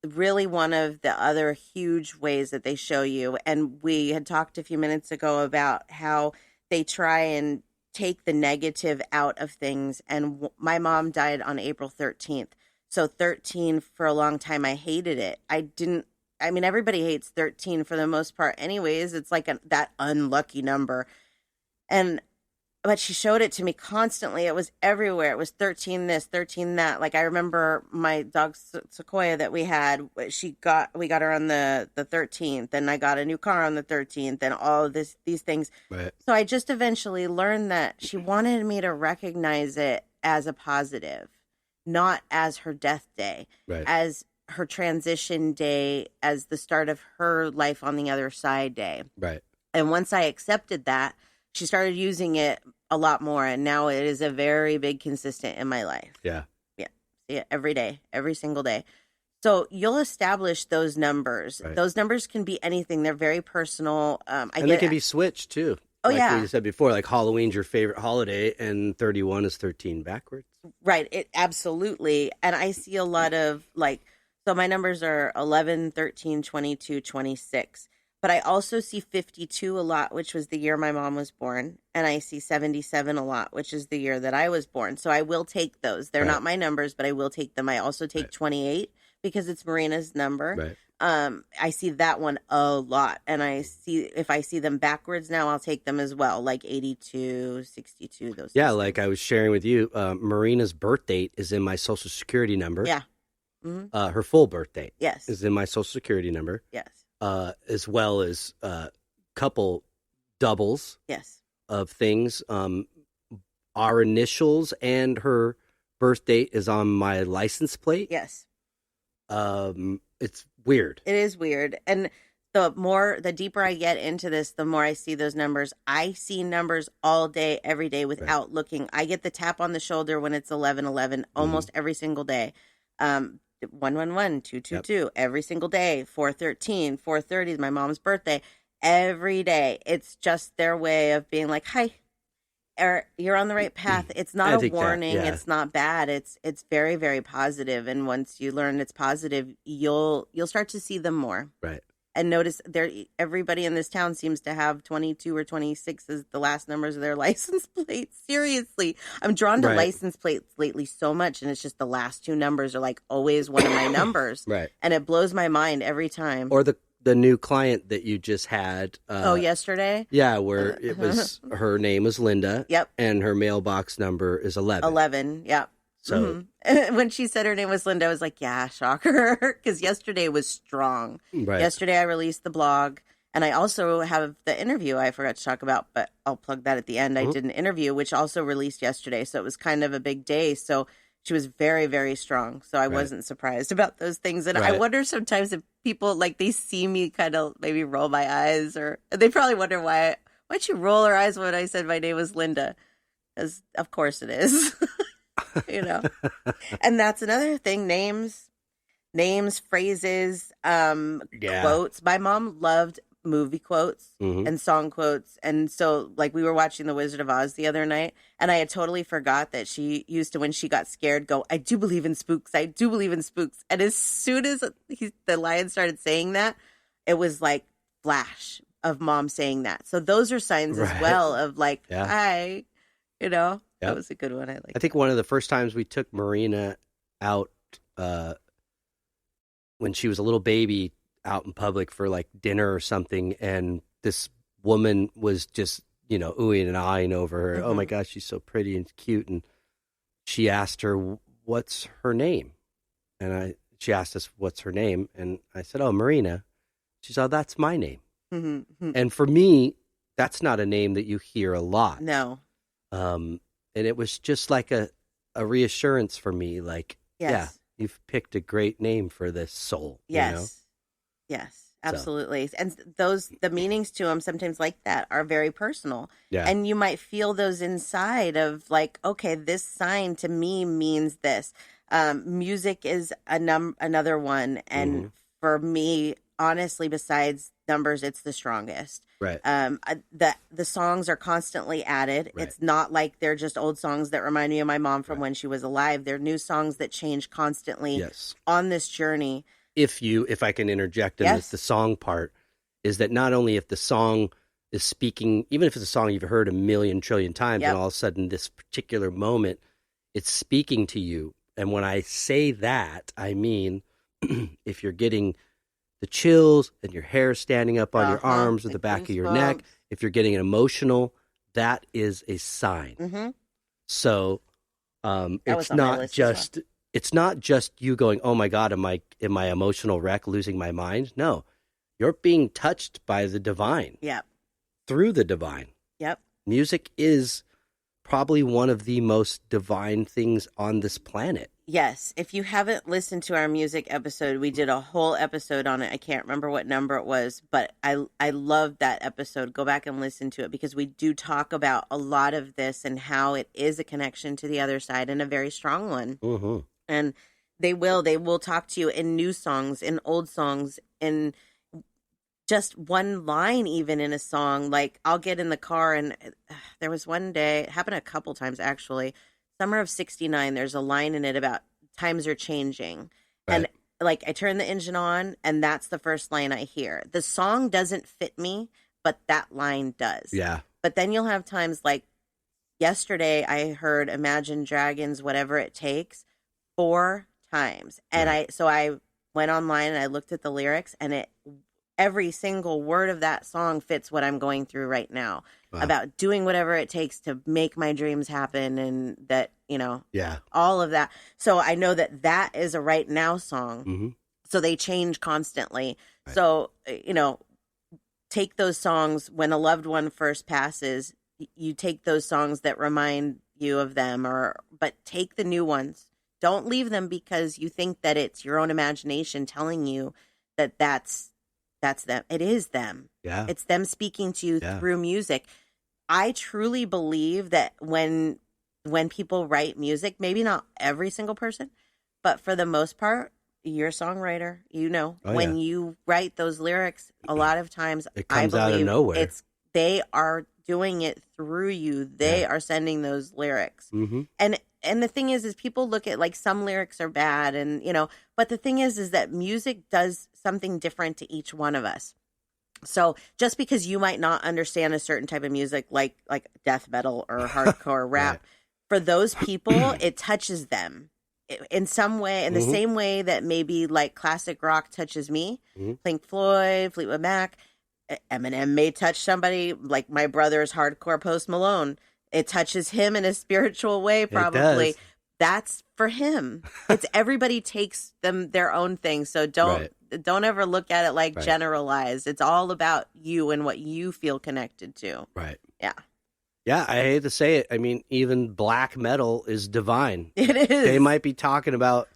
really one of the other huge ways that they show you. And we had talked a few minutes ago about how they try and take the negative out of things. And my mom died on April 13th. So 13 for a long time, I hated it. Everybody hates 13 for the most part anyways. It's like that unlucky number. But she showed it to me constantly. It was everywhere. It was 13 this, 13 that. Like I remember my dog Sequoia that we had, we got her on the 13th, and I got a new car on the 13th, and all of these things. Right. So I just eventually learned that she wanted me to recognize it as a positive, not as her death day, as her transition day, as the start of her life on the other side day. Right. And once I accepted that, she started using it a lot more, and now it is a very big consistent in my life. Yeah. Yeah, every day, every single day. So you'll establish those numbers. Right. Those numbers can be anything. They're very personal. They can be switched, too. Oh, like we said before, like Halloween's your favorite holiday, and 31 is 13 backwards. Right. Absolutely. And I see a lot of, so my numbers are 11, 13, 22, 26. But I also see 52 a lot, which was the year my mom was born. And I see 77 a lot, which is the year that I was born. So I will take those. They're not my numbers, but I will take them. I also take 28 because it's Marina's number. Right. I see that one a lot. And if I see them backwards now, I'll take them as well. Like 82, 62, those. Yeah, like I was sharing with you, Marina's birth date is in my Social Security number. Yeah. Mm-hmm. Her full birth date. Yes. Is in my Social Security number. Yes. as well as couple doubles Yes. of things. Our initials and her birth date is on my license plate. Yes. It's weird. It is weird. And the deeper I get into this, the more I see those numbers. I see numbers all day, every day without looking. I get the tap on the shoulder when it's 11:11 almost every single day. 111, 222 every single day. 413, 430 is my mom's birthday. Every day. It's just their way of being like, hi, or you're on the right path. It's not a warning. It's not bad. It's very, very positive. And once you learn it's positive, you'll start to see them more. Right. And notice everybody in this town seems to have 22 or 26 as the last numbers of their license plates. Seriously. I'm drawn to license plates lately so much, and it's just the last two numbers are like always one of my numbers. Right. And it blows my mind every time. Or the new client that you just had. Yesterday? Yeah, where it was, her name was Linda. Yep. And her mailbox number is 11. 11, yep. So when she said her name was Linda, I was like, yeah, shocker. Because yesterday was strong. Right. Yesterday I released the blog, and I also have the interview I forgot to talk about, but I'll plug that at the end. I did an interview, which also released yesterday. So it was kind of a big day. So she was very, very strong. So I wasn't surprised about those things. And I wonder sometimes if people, like, they see me kind of maybe roll my eyes, or they probably wonder why'd you roll her eyes when I said my name was Linda? Because of course it is. And that's another thing. Names, phrases, quotes. My mom loved movie quotes and song quotes. And so, like, we were watching The Wizard of Oz the other night, and I had totally forgot that she used to, when she got scared, go, I do believe in spooks. I do believe in spooks. And as soon as the lion started saying that, it was like flash of mom saying that. So those are signs as well of like, hi, That was a good one. I think one of the first times we took Marina out when she was a little baby out in public for like dinner or something, and this woman was just, oohing and eyeing over her. Oh my gosh, she's so pretty and cute. And she asked her, what's her name? And she asked us, what's her name? And I said, oh, Marina. She said, oh, that's my name. And for me, that's not a name that you hear a lot. No. And it was just like a reassurance for me, like, yeah, you've picked a great name for this soul. Yes, absolutely. So. And the meanings to them sometimes like that are very personal. Yeah. And you might feel those inside of like, okay, this sign to me means this. Music is another one. And for me, honestly, besides numbers, it's the strongest. Right. The songs are constantly added. Right. It's not like they're just old songs that remind me of my mom from when she was alive. They're new songs that change constantly on this journey. If I can interject in the song part, is that not only if the song is speaking, even if it's a song you've heard a million trillion times, and all of a sudden this particular moment, it's speaking to you. And when I say that, I mean, if you're getting the chills and your hair standing up on your arms or the back of your neck, if you're getting emotional, that is a sign. So it's not just you going, oh my God, am I emotional wreck, losing my mind? No, you're being touched by the divine. Yep. Through the divine. Yep. Music is probably one of the most divine things on this planet. Yes. If you haven't listened to our music episode, we did a whole episode on it. I can't remember what number it was, but I loved that episode. Go back and listen to it because we do talk about a lot of this and how it is a connection to the other side and a very strong one. And they will talk to you in new songs, in old songs, in just one line, even in a song. Like I'll get in the car and there was one day, it happened a couple times actually, Summer of 69, there's a line in it about times are changing. Right. And like I turn the engine on and that's the first line I hear. The song doesn't fit me, but that line does. Yeah. But then you'll have times like yesterday I heard Imagine Dragons, Whatever It Takes 4 times. And I went online and I looked at the lyrics and every single word of that song fits what I'm going through right now. Wow. About doing whatever it takes to make my dreams happen and that, all of that. So I know that is a right now song. So they change constantly. Right. So, take those songs when a loved one first passes, you take those songs that remind you of them, but take the new ones. Don't leave them because you think that it's your own imagination telling you that that's them. It is them. Yeah. It's them speaking to you through music. I truly believe that when people write music, maybe not every single person, but for the most part, you're a songwriter. When you write those lyrics, a lot of times it comes I believe out of nowhere. They are doing it through you. They are sending those lyrics. Mm-hmm. And the thing is people look at like some lyrics are bad and, but the thing is that music does something different to each one of us. So just because you might not understand a certain type of music, like death metal or hardcore rap, for those people, it touches them in some way, in the same way that maybe like classic rock touches me, Pink Floyd, Fleetwood Mac. Eminem may touch somebody like my brother's hardcore Post Malone. It touches him in a spiritual way, probably. That's for him. It's everybody takes them their own thing. So don't ever look at it like generalized. It's all about you and what you feel connected to. Right. Yeah. Yeah, I hate to say it. I mean, even black metal is divine. It is. They might be talking about,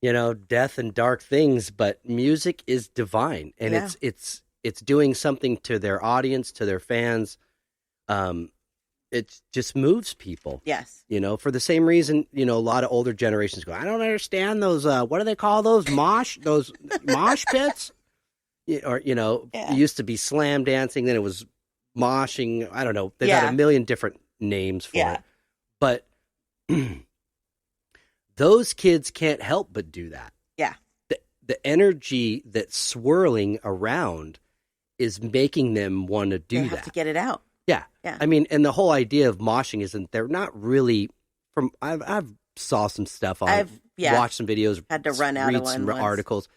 death and dark things, but music is divine, and it's doing something to their audience, to their fans. It just moves people. Yes. For the same reason, a lot of older generations go, I don't understand those, what do they call those mosh pits? It used to be slam dancing, then it was moshing. I don't know. They've got a million different names for it. But those kids can't help but do that. Yeah. The energy that's swirling around is making them want to do that. They have to get it out. Yeah. Yeah. I mean, and the whole idea of moshing isn't, they're not really I've saw some stuff on it, watched some videos, had to run out read of one some once. articles.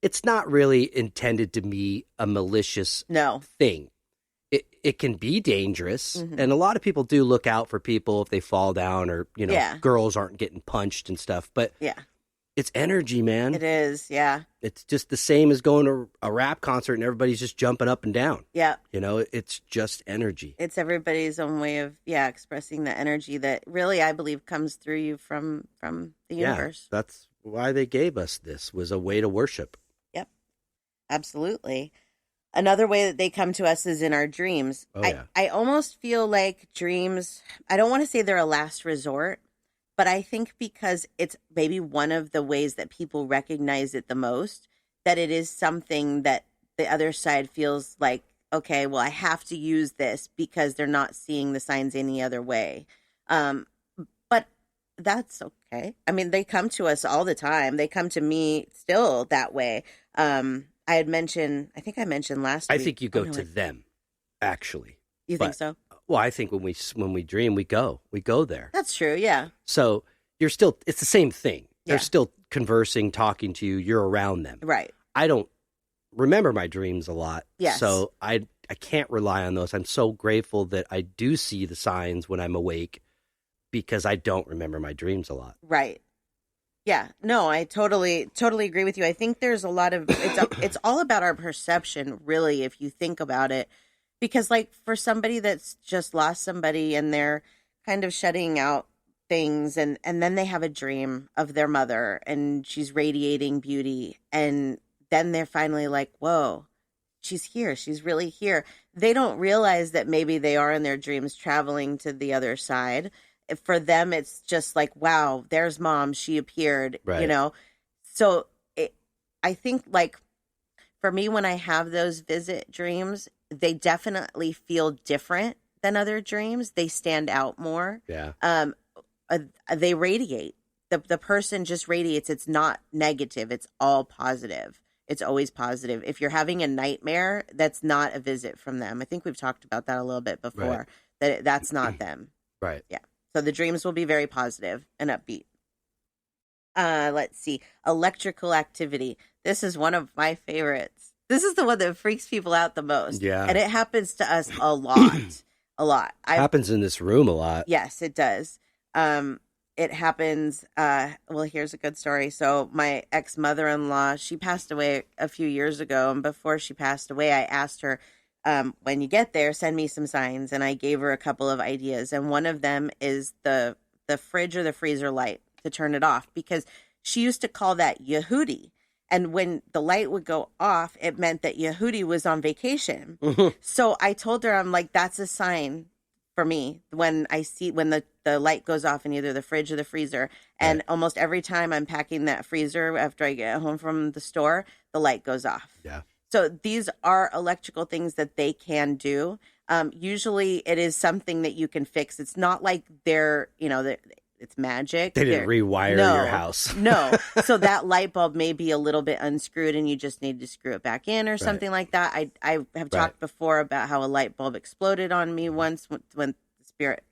It's not really intended to be a malicious thing. It can be dangerous, and a lot of people do look out for people if they fall down or, girls aren't getting punched and stuff. But it's energy, man. It is, yeah. It's just the same as going to a rap concert and everybody's just jumping up and down. Yeah. It's just energy. It's everybody's own way of, expressing the energy that really, I believe, comes through you from the universe. Yeah, that's why they gave us this, was a way to worship. Yep. Absolutely. Another way that they come to us is in our dreams. I almost feel like dreams, I don't want to say they're a last resort, but I think because it's maybe one of the ways that people recognize it the most, that it is something that the other side feels like, okay, well, I have to use this because they're not seeing the signs any other way. But that's okay. I mean, they come to us all the time. They come to me still that way. I think I mentioned last week. I think you go to them, actually. You think so? Well, I think when we dream, we go there. That's true. Yeah. So it's the same thing. They're still conversing, talking to you. You're around them. Right. I don't remember my dreams a lot. Yes. So I can't rely on those. I'm so grateful that I do see the signs when I'm awake because I don't remember my dreams a lot. Right. Yeah. No, I totally agree with you. I think there's a lot of, it's all about our perception, really, if you think about it. Because like for somebody that's just lost somebody and they're kind of shutting out things and then they have a dream of their mother and she's radiating beauty. And then they're finally like, whoa, she's here. She's really here. They don't realize that maybe they are in their dreams traveling to the other side. For them, it's just like, wow, there's mom. She appeared, right. So I think like for me, when I have those visit dreams, they definitely feel different than other dreams. They stand out more. Yeah. They radiate. The person just radiates. It's not negative. It's all positive. It's always positive. If you're having a nightmare, that's not a visit from them. I think we've talked about that a little bit before. Right. That's not them. Right. Yeah. So the dreams will be very positive and upbeat. Let's see. Electrical activity. This is one of my favorites. This is the one that freaks people out the most. Yeah. And it happens to us a lot. A lot. Happens in this room a lot. Yes, it does. it happens. Well, here's a good story. So my ex-mother-in-law, she passed away a few years ago. And before she passed away, I asked her, when you get there, send me some signs. And I gave her a couple of ideas. And one of them is the fridge or the freezer light to turn it off, because she used to call that Yehudi. And when the light would go off, it meant that Yehudi was on vacation. So I told her, I'm like, that's a sign for me when I see when the light goes off in either the fridge or the freezer. And almost every time I'm packing that freezer after I get home from the store, the light goes off. Yeah. So these are electrical things that they can do. Usually it is something that you can fix. It's not like they're, it's magic. They didn't rewire your house. No. So that light bulb may be a little bit unscrewed and you just need to screw it back in or something like that. I have talked before about how a light bulb exploded on me once when the spirit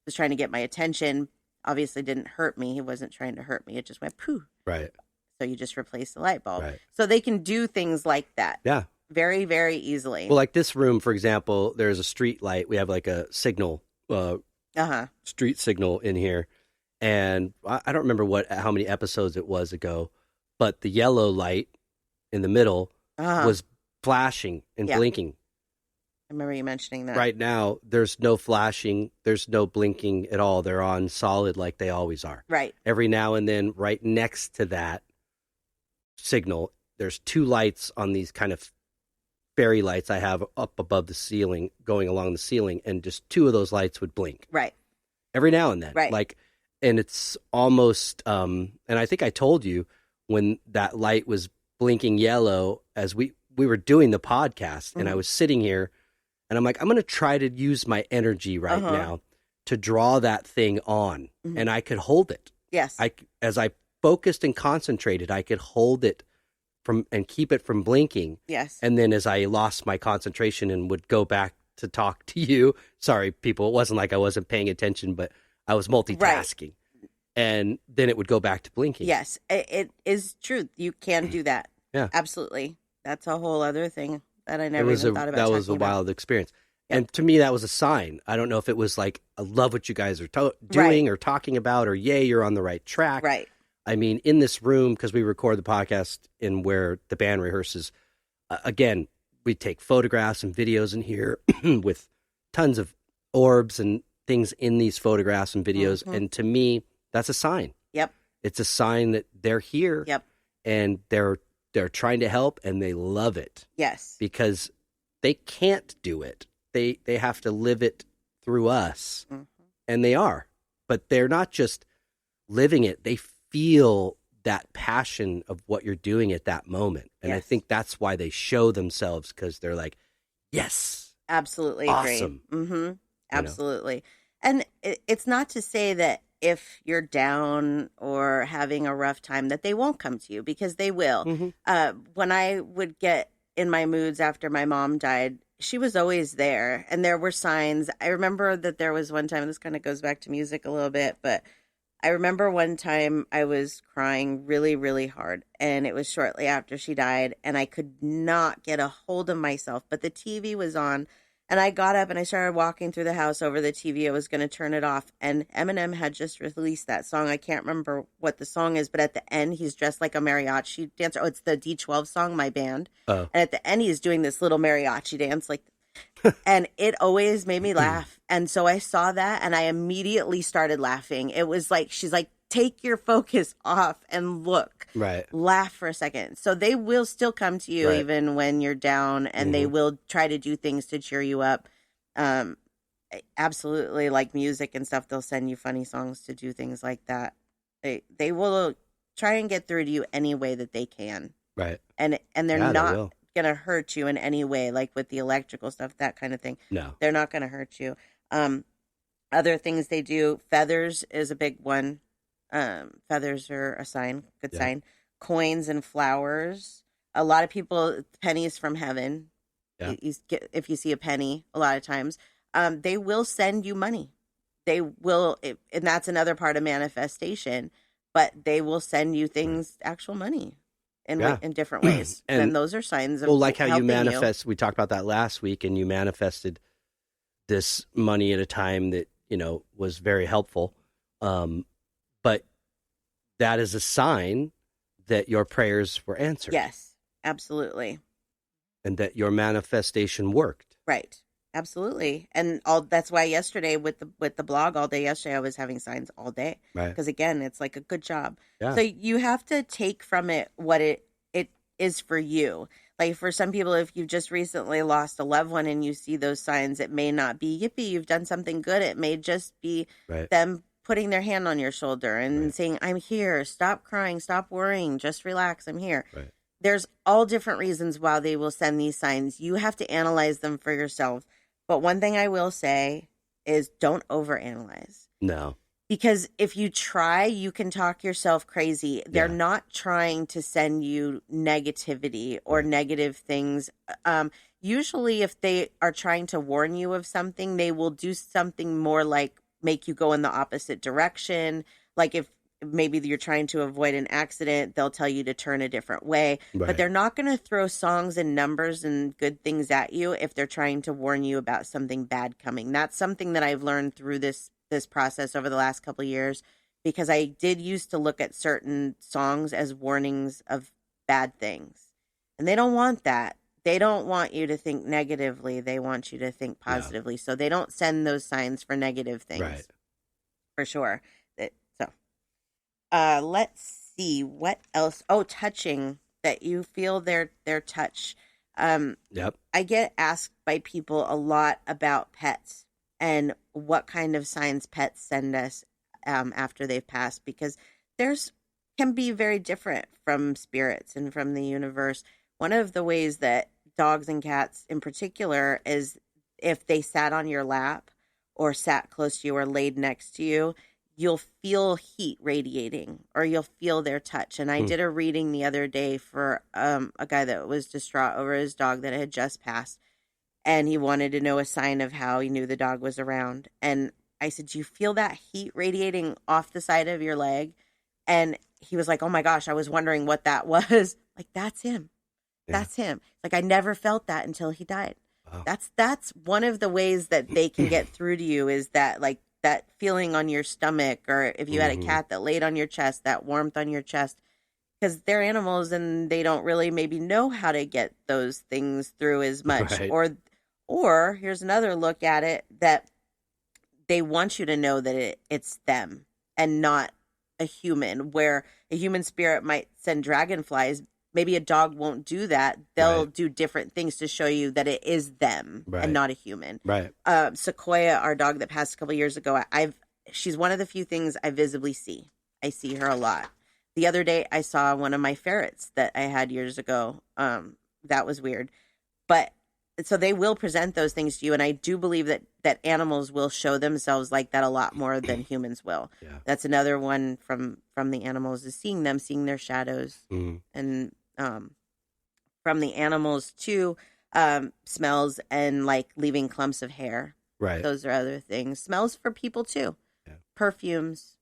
was trying to get my attention. Obviously didn't hurt me. He wasn't trying to hurt me. It just went poof. Right. So you just replace the light bulb. Right. So they can do things like that. Yeah. Very, very easily. Well, like this room, for example, there's a street light. We have like a signal, street signal in here. And I don't remember how many episodes it was ago, but the yellow light in the middle was flashing and blinking. I remember you mentioning that. Right now, there's no flashing. There's no blinking at all. They're on solid like they always are. Right. Every now and then, right next to that signal, there's two lights on these kind of fairy lights I have up above the ceiling, going along the ceiling, and just two of those lights would blink. Right. Every now and then. Right. And it's almost, and I think I told you when that light was blinking yellow as we were doing the podcast, and I was sitting here, and I'm like, I'm going to try to use my energy right now to draw that thing on, and I could hold it. Yes. As I focused and concentrated, I could hold it and keep it from blinking. Yes. And then as I lost my concentration and would go back to talk to you, sorry, people, it wasn't like I wasn't paying attention, but I was multitasking. Right. And then it would go back to blinking. Yes, it is true. You can do that. Yeah. Absolutely. That's a whole other thing that I never even thought about. That was a wild experience. Yep. And to me, that was a sign. I don't know if it was like, I love what you guys are doing or talking about, or yay, you're on the right track. Right. I mean, in this room, because we record the podcast in where the band rehearses, again, we take photographs and videos in here with tons of orbs and things in these photographs and videos. And to me, that's a sign. Yep. It's a sign that they're here. Yep. And they're trying to help, and they love it. Yes. Because they can't do it. They have to live it through us. And they are. But they're not just living it. They feel that passion of what you're doing at that moment. And I think that's why they show themselves, because they're like, yes. Absolutely awesome. agree. Absolutely. And it's not to say that if you're down or having a rough time that they won't come to you, because they will. When I would get in my moods after my mom died, she was always there, and there were signs. I remember that there was one time, this kind of goes back to music a little bit, but I remember one time I was crying really, really hard, and it was shortly after she died, and I could not get a hold of myself, but the TV was on. And I got up and I started walking through the house over the TV. I was going to turn it off. And Eminem had just released that song. I can't remember what the song is, but at the end, he's dressed like a mariachi dancer. Oh, it's the D12 song, My Band. And at the end, he's doing this little mariachi dance. And it always made me laugh. And so I saw that and I immediately started laughing. It was like, she's like, take your focus off and look. Right. Laugh for a second. So they will still come to you even when you're down, and they will try to do things to cheer you up. Absolutely, like music and stuff, they'll send you funny songs to do things like that. They will try and get through to you any way that they can. Right. And they're not going to hurt you in any way, like with the electrical stuff, that kind of thing. No. They're not going to hurt you. Other things they do, feathers is a big one. Feathers are a sign, good sign. Coins and flowers. A lot of people, pennies from heaven. Yeah. If you see a penny, a lot of times, they will send you money. They will, and that's another part of manifestation. But they will send you things, actual money, in different ways. And those are signs of like how you manifest. We talked about that last week, and you manifested this money at a time that was very helpful. that is a sign that your prayers were answered. Yes, absolutely. And that your manifestation worked. Right. Absolutely. And that's why yesterday with the blog all day yesterday, I was having signs all day. Right. Because again, it's like a good job. Yeah. So you have to take from it what it is for you. Like for some people, if you've just recently lost a loved one and you see those signs, it may not be, yippee, you've done something good. It may just be them putting their hand on your shoulder and saying, I'm here. Stop crying. Stop worrying. Just relax. I'm here. Right. There's all different reasons why they will send these signs. You have to analyze them for yourself. But one thing I will say is don't overanalyze. No. Because if you try, you can talk yourself crazy. They're not trying to send you negativity or negative things. Usually, if they are trying to warn you of something, they will do something more like make you go in the opposite direction. Like if maybe you're trying to avoid an accident, they'll tell you to turn a different way. Right. But they're not going to throw songs and numbers and good things at you if they're trying to warn you about something bad coming. That's something that I've learned through this process over the last couple of years, because I did used to look at certain songs as warnings of bad things. And they don't want that. They don't want you to think negatively. They want you to think positively. So they don't send those signs for negative things. Right. For sure. Let's see what else. Oh, touching, that you feel their touch. Yep. I get asked by people a lot about pets and what kind of signs pets send us after they've passed, because can be very different from spirits and from the universe. One of the ways that dogs and cats in particular is if they sat on your lap or sat close to you or laid next to you, you'll feel heat radiating or you'll feel their touch. And I did a reading the other day for a guy that was distraught over his dog that had just passed. And he wanted to know a sign of how he knew the dog was around. And I said, do you feel that heat radiating off the side of your leg? And he was like, oh my gosh, I was wondering what that was. Like, that's him. Yeah. That's him. Like, I never felt that until he died. Wow. That's one of the ways that they can get through to you, is that like that feeling on your stomach, or if you had a cat that laid on your chest, that warmth on your chest, because they're animals and they don't really maybe know how to get those things through as much. Right. Or here's another look at it, that they want you to know that it's them and not a human, where a human spirit might send dragonflies. Maybe a dog won't do that. They'll do different things to show you that it is them and not a human. Right. Sequoia, our dog that passed a couple years ago, she's one of the few things I visibly see. I see her a lot. The other day, I saw one of my ferrets that I had years ago. That was weird. But so they will present those things to you. And I do believe that animals will show themselves like that a lot more than humans will. Yeah. That's another one from the animals, is seeing their shadows. And from the animals too, smells and like leaving clumps of hair. Right. Those are other things. Smells for people too. Yeah. Perfumes.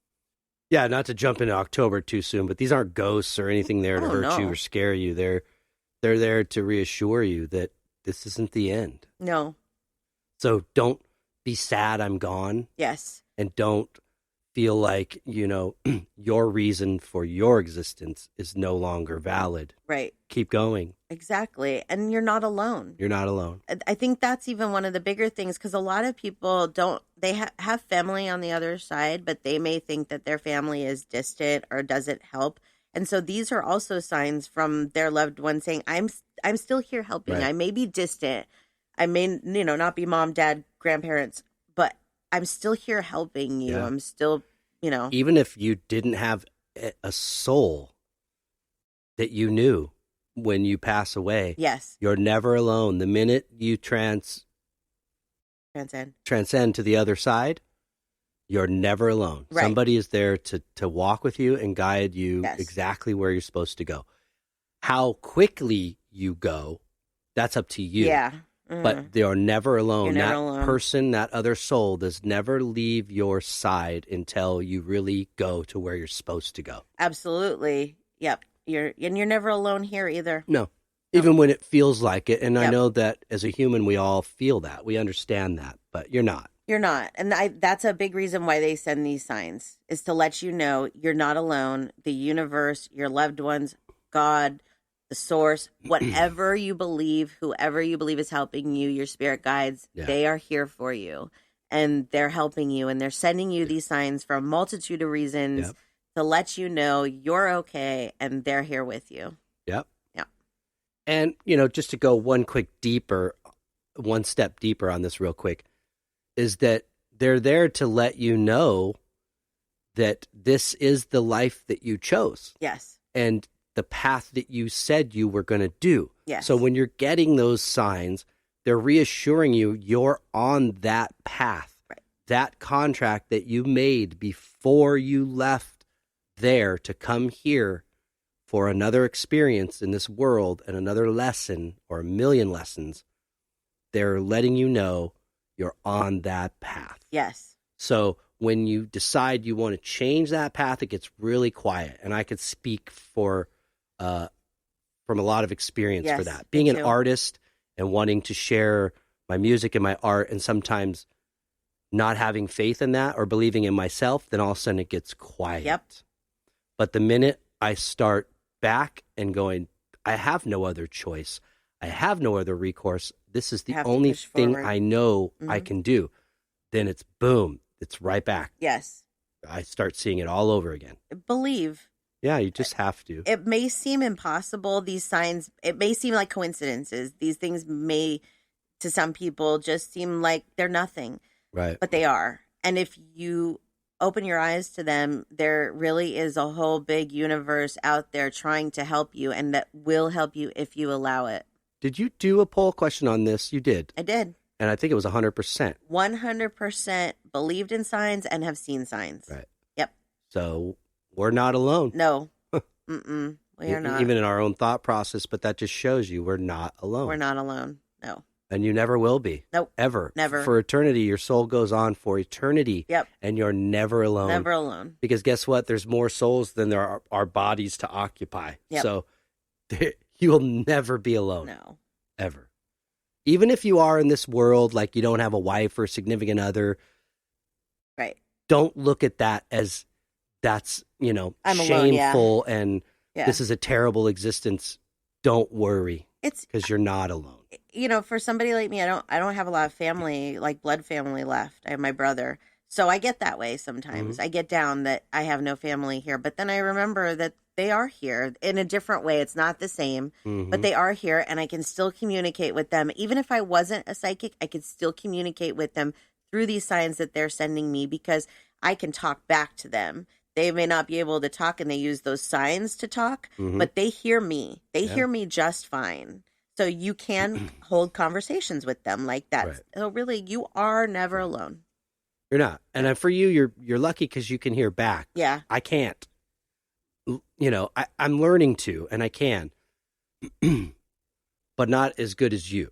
Yeah, not to jump into October too soon, but these aren't ghosts or anything there to hurt you or scare you. They're there to reassure you that this isn't the end. No. So don't be sad I'm gone. Yes. And don't feel like, your reason for your existence is no longer valid. Right. Keep going. Exactly. And you're not alone. You're not alone. I think that's even one of the bigger things, because a lot of people have family on the other side, but they may think that their family is distant or doesn't help. And so these are also signs from their loved ones saying, I'm still here helping. Right. I may be distant. I may, not be mom, dad, grandparents, but I'm still here helping you. Yeah. I'm still, Even if you didn't have a soul that you knew when you pass away. Yes. You're never alone. The minute you transcend to the other side, you're never alone. Right. Somebody is there to walk with you and guide you exactly where you're supposed to go. How quickly you go, that's up to you. Yeah. Mm-hmm. But they are never alone. That person, that other soul, does never leave your side until you really go to where you're supposed to go. Absolutely. Yep. You're never alone here either. No. Even when it feels like it. And I know that as a human, we all feel that. We understand that, but you're not. You're not. And that's a big reason why they send these signs, is to let you know you're not alone. The universe, your loved ones, God, the source, whatever you believe, whoever you believe is helping you, your spirit guides, they are here for you. And they're helping you. And they're sending you these signs for a multitude of reasons to let you know you're okay and they're here with you. Yep. Yep. And, just to go one step deeper on this real quick, is that they're there to let you know that this is the life that you chose. Yes. And the path that you said you were going to do. Yes. So when you're getting those signs, they're reassuring you you're on that path. Right. That contract that you made before you left there to come here for another experience in this world and another lesson or a million lessons, they're letting you know you're on that path. Yes. So when you decide you want to change that path, it gets really quiet. And I could speak from a lot of experience for that. Being an artist and wanting to share my music and my art, and sometimes not having faith in that or believing in myself, then all of a sudden it gets quiet. Yep. But the minute I start back and going, I have no other choice, I have no other recourse, this is the only thing I know I can do, then it's boom, it's right back. Yes. I start seeing it all over again. Believe. Yeah, you just have to. It may seem impossible, these signs, it may seem like coincidences. These things may, to some people, just seem like they're nothing. Right. But they are. And if you open your eyes to them, there really is a whole big universe out there trying to help you, and that will help you if you allow it. Did you do a poll question on this? You did. I did. And I think it was 100%. 100% believed in signs and have seen signs. Right. Yep. So we're not alone. No. Mm-mm. We are not. Even in our own thought process, but that just shows you we're not alone. We're not alone. No. And you never will be. Nope. Ever. Never. For eternity. Your soul goes on for eternity. Yep. And you're never alone. Never alone. Because guess what? There's more souls than there are bodies to occupy. Yep. So you will never be alone. No. Ever. Even if you are in this world, like you don't have a wife or a significant other. Right. Don't look at that as that's, I'm shameful alone, and this is a terrible existence. Don't worry. It's because you're not alone. For somebody like me, I don't have a lot of family, like blood family left. I have my brother. So I get that way sometimes. Mm-hmm. I get down that I have no family here. But then I remember that they are here in a different way. It's not the same, but they are here, and I can still communicate with them. Even if I wasn't a psychic, I could still communicate with them through these signs that they're sending me, because I can talk back to them. They may not be able to talk, and they use those signs to talk, but they hear me. They hear me just fine. So you can hold conversations with them like that. Right. So really, you are never alone. You're not. And for you, you're lucky because you can hear back. Yeah. I can't. I'm learning to, and I can, but not as good as you.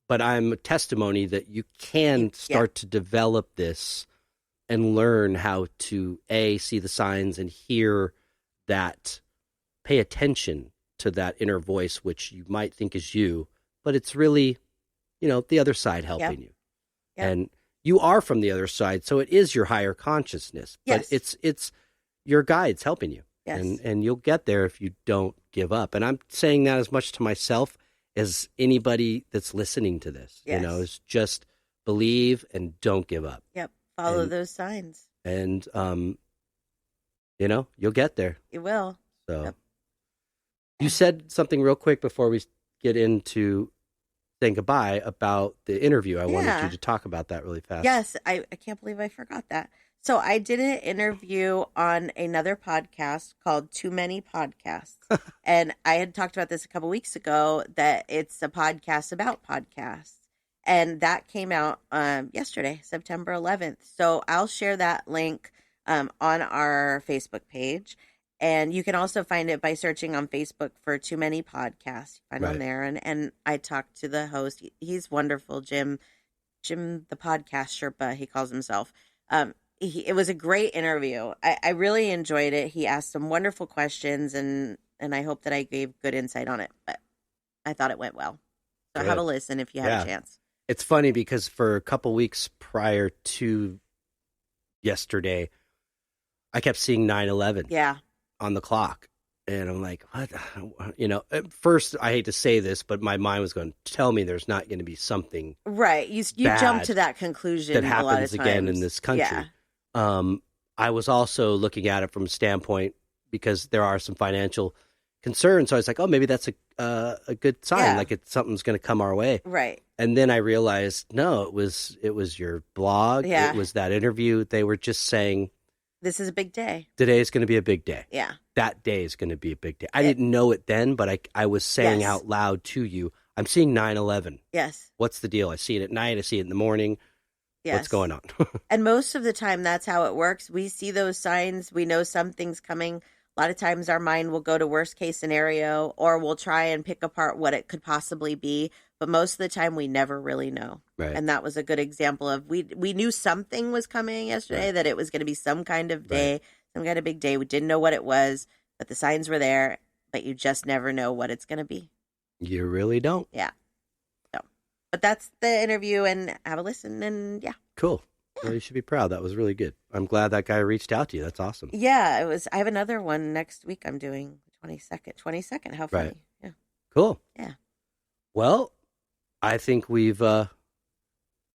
But I'm a testimony that you can start to develop this and learn how to, see the signs and hear that, pay attention to that inner voice, which you might think is you, but it's really, the other side helping you. Yep. And you are from the other side, so it is your higher consciousness, but it's your guides helping you. Yes. And you'll get there if you don't give up. And I'm saying that as much to myself as anybody that's listening to this. Yes. Is just believe and don't give up. Yep. Follow those signs. And, you'll get there. You will. So you said something real quick before we get into saying goodbye about the interview. I wanted you to talk about that really fast. Yes. I can't believe I forgot that. So I did an interview on another podcast called Too Many Podcasts. And I had talked about this a couple weeks ago, that it's a podcast about podcasts. And that came out yesterday, September 11th. So I'll share that link on our Facebook page. And you can also find it by searching on Facebook for Too Many Podcasts. Find on there. And I talked to the host. He's wonderful, Jim the podcast Sherpa, he calls himself. It was a great interview. I really enjoyed it. He asked some wonderful questions, and I hope that I gave good insight on it. But I thought it went well. So have a listen if you have a chance. It's funny because for a couple weeks prior to yesterday, I kept seeing 9/11 Yeah. on the clock. And I'm like, what? At first, I hate to say this, but my mind was going, tell me there's not going to be something Right. You jump to that conclusion that a lot of happens again in times. this country. Yeah. I was also looking at it from a standpoint because there are some financial concerns. So I was like, oh, maybe that's a good sign. Yeah. Like something's going to come our way. Right. And then I realized, no, it was your blog. Yeah. It was that interview. They were just saying, this is a big day. Today is going to be a big day. Yeah. That day is going to be a big day. I didn't know it then, but I was saying Yes. out loud to you, I'm seeing 9/11. Yes. What's the deal? I see it at night. I see it in the morning. Yes. What's going on? And most of the time, that's how it works. We see those signs. We know something's coming. A lot of times our mind will go to worst case scenario, or we'll try and pick apart what it could possibly be. But most of the time we never really know. Right. And that was a good example of we knew something was coming yesterday, Right. that it was going to be some kind of day, some kind of big day. We didn't know what it was, but the signs were there, but you just never know what it's going to be. You really don't. Yeah. So, but that's the interview, and have a listen, and yeah. Cool. Well, you should be proud. That was really good. I'm glad that guy reached out to you. That's awesome. Yeah, it was. I have another one next week. I'm doing 22nd. 22nd. How funny. Right. Yeah. Cool. Yeah. Well, I think we've done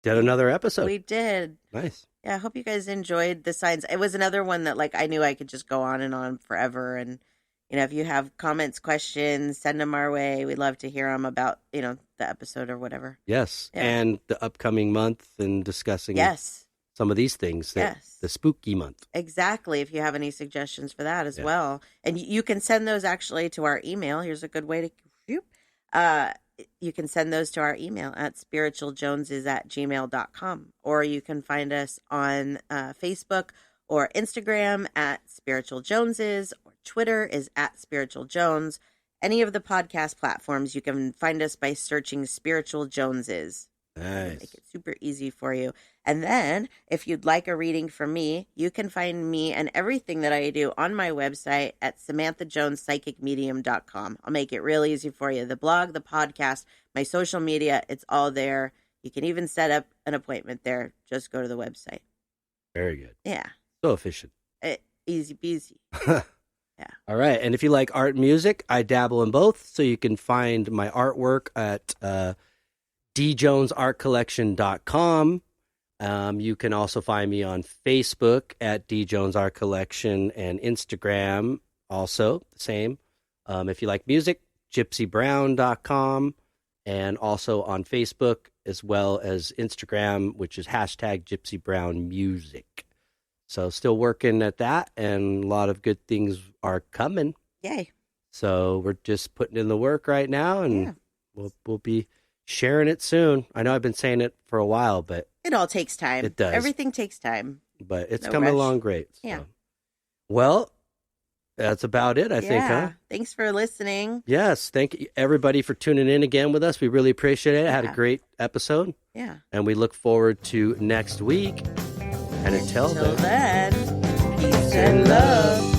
another episode. We did. Nice. Yeah, I hope you guys enjoyed the signs. It was another one that I knew I could just go on and on forever. And, if you have comments, questions, send them our way. We'd love to hear them about, the episode or whatever. Yes. Yeah. And the upcoming month and discussing Yes. some of these things. Yes. The spooky month. Exactly. If you have any suggestions for that as Yeah. well. And you can send those actually to our email. Here's a good way to, you can send those to our email at spiritualjoneses@gmail.com, or you can find us on Facebook or Instagram at Spiritual Joneses, or Twitter is at Spiritual Jones. Any of the podcast platforms, you can find us by searching Spiritual Joneses. Nice. Make it super easy for you. And then, if you'd like a reading from me, you can find me and everything that I do on my website at SamanthaJonesPsychicMedium.com. I'll make it real easy for you. The blog, the podcast, my social media, it's all there. You can even set up an appointment there. Just go to the website. Very good. Yeah. So efficient. Easy peasy. Yeah. All right. And if you like art and music, I dabble in both. So you can find my artwork at djonesartcollection.com. You can also find me on Facebook at djonesartcollection, and Instagram also the same. If you like music, gypsybrown.com, and also on Facebook as well as Instagram, which is hashtag gypsybrownmusic. So still working at that, and a lot of good things are coming. Yay. So we're just putting in the work right now, and we'll be sharing it soon. I know I've been saying it for a while, but it all takes time. It does. Everything takes time. But it's No coming rush. along great. So. Yeah. Well, that's about it, I think, huh? Thanks for listening. Yes. Thank you, everybody, for tuning in again with us. We really appreciate it. I had a Yeah. great episode. Yeah. And we look forward to next week. And until then, peace and love.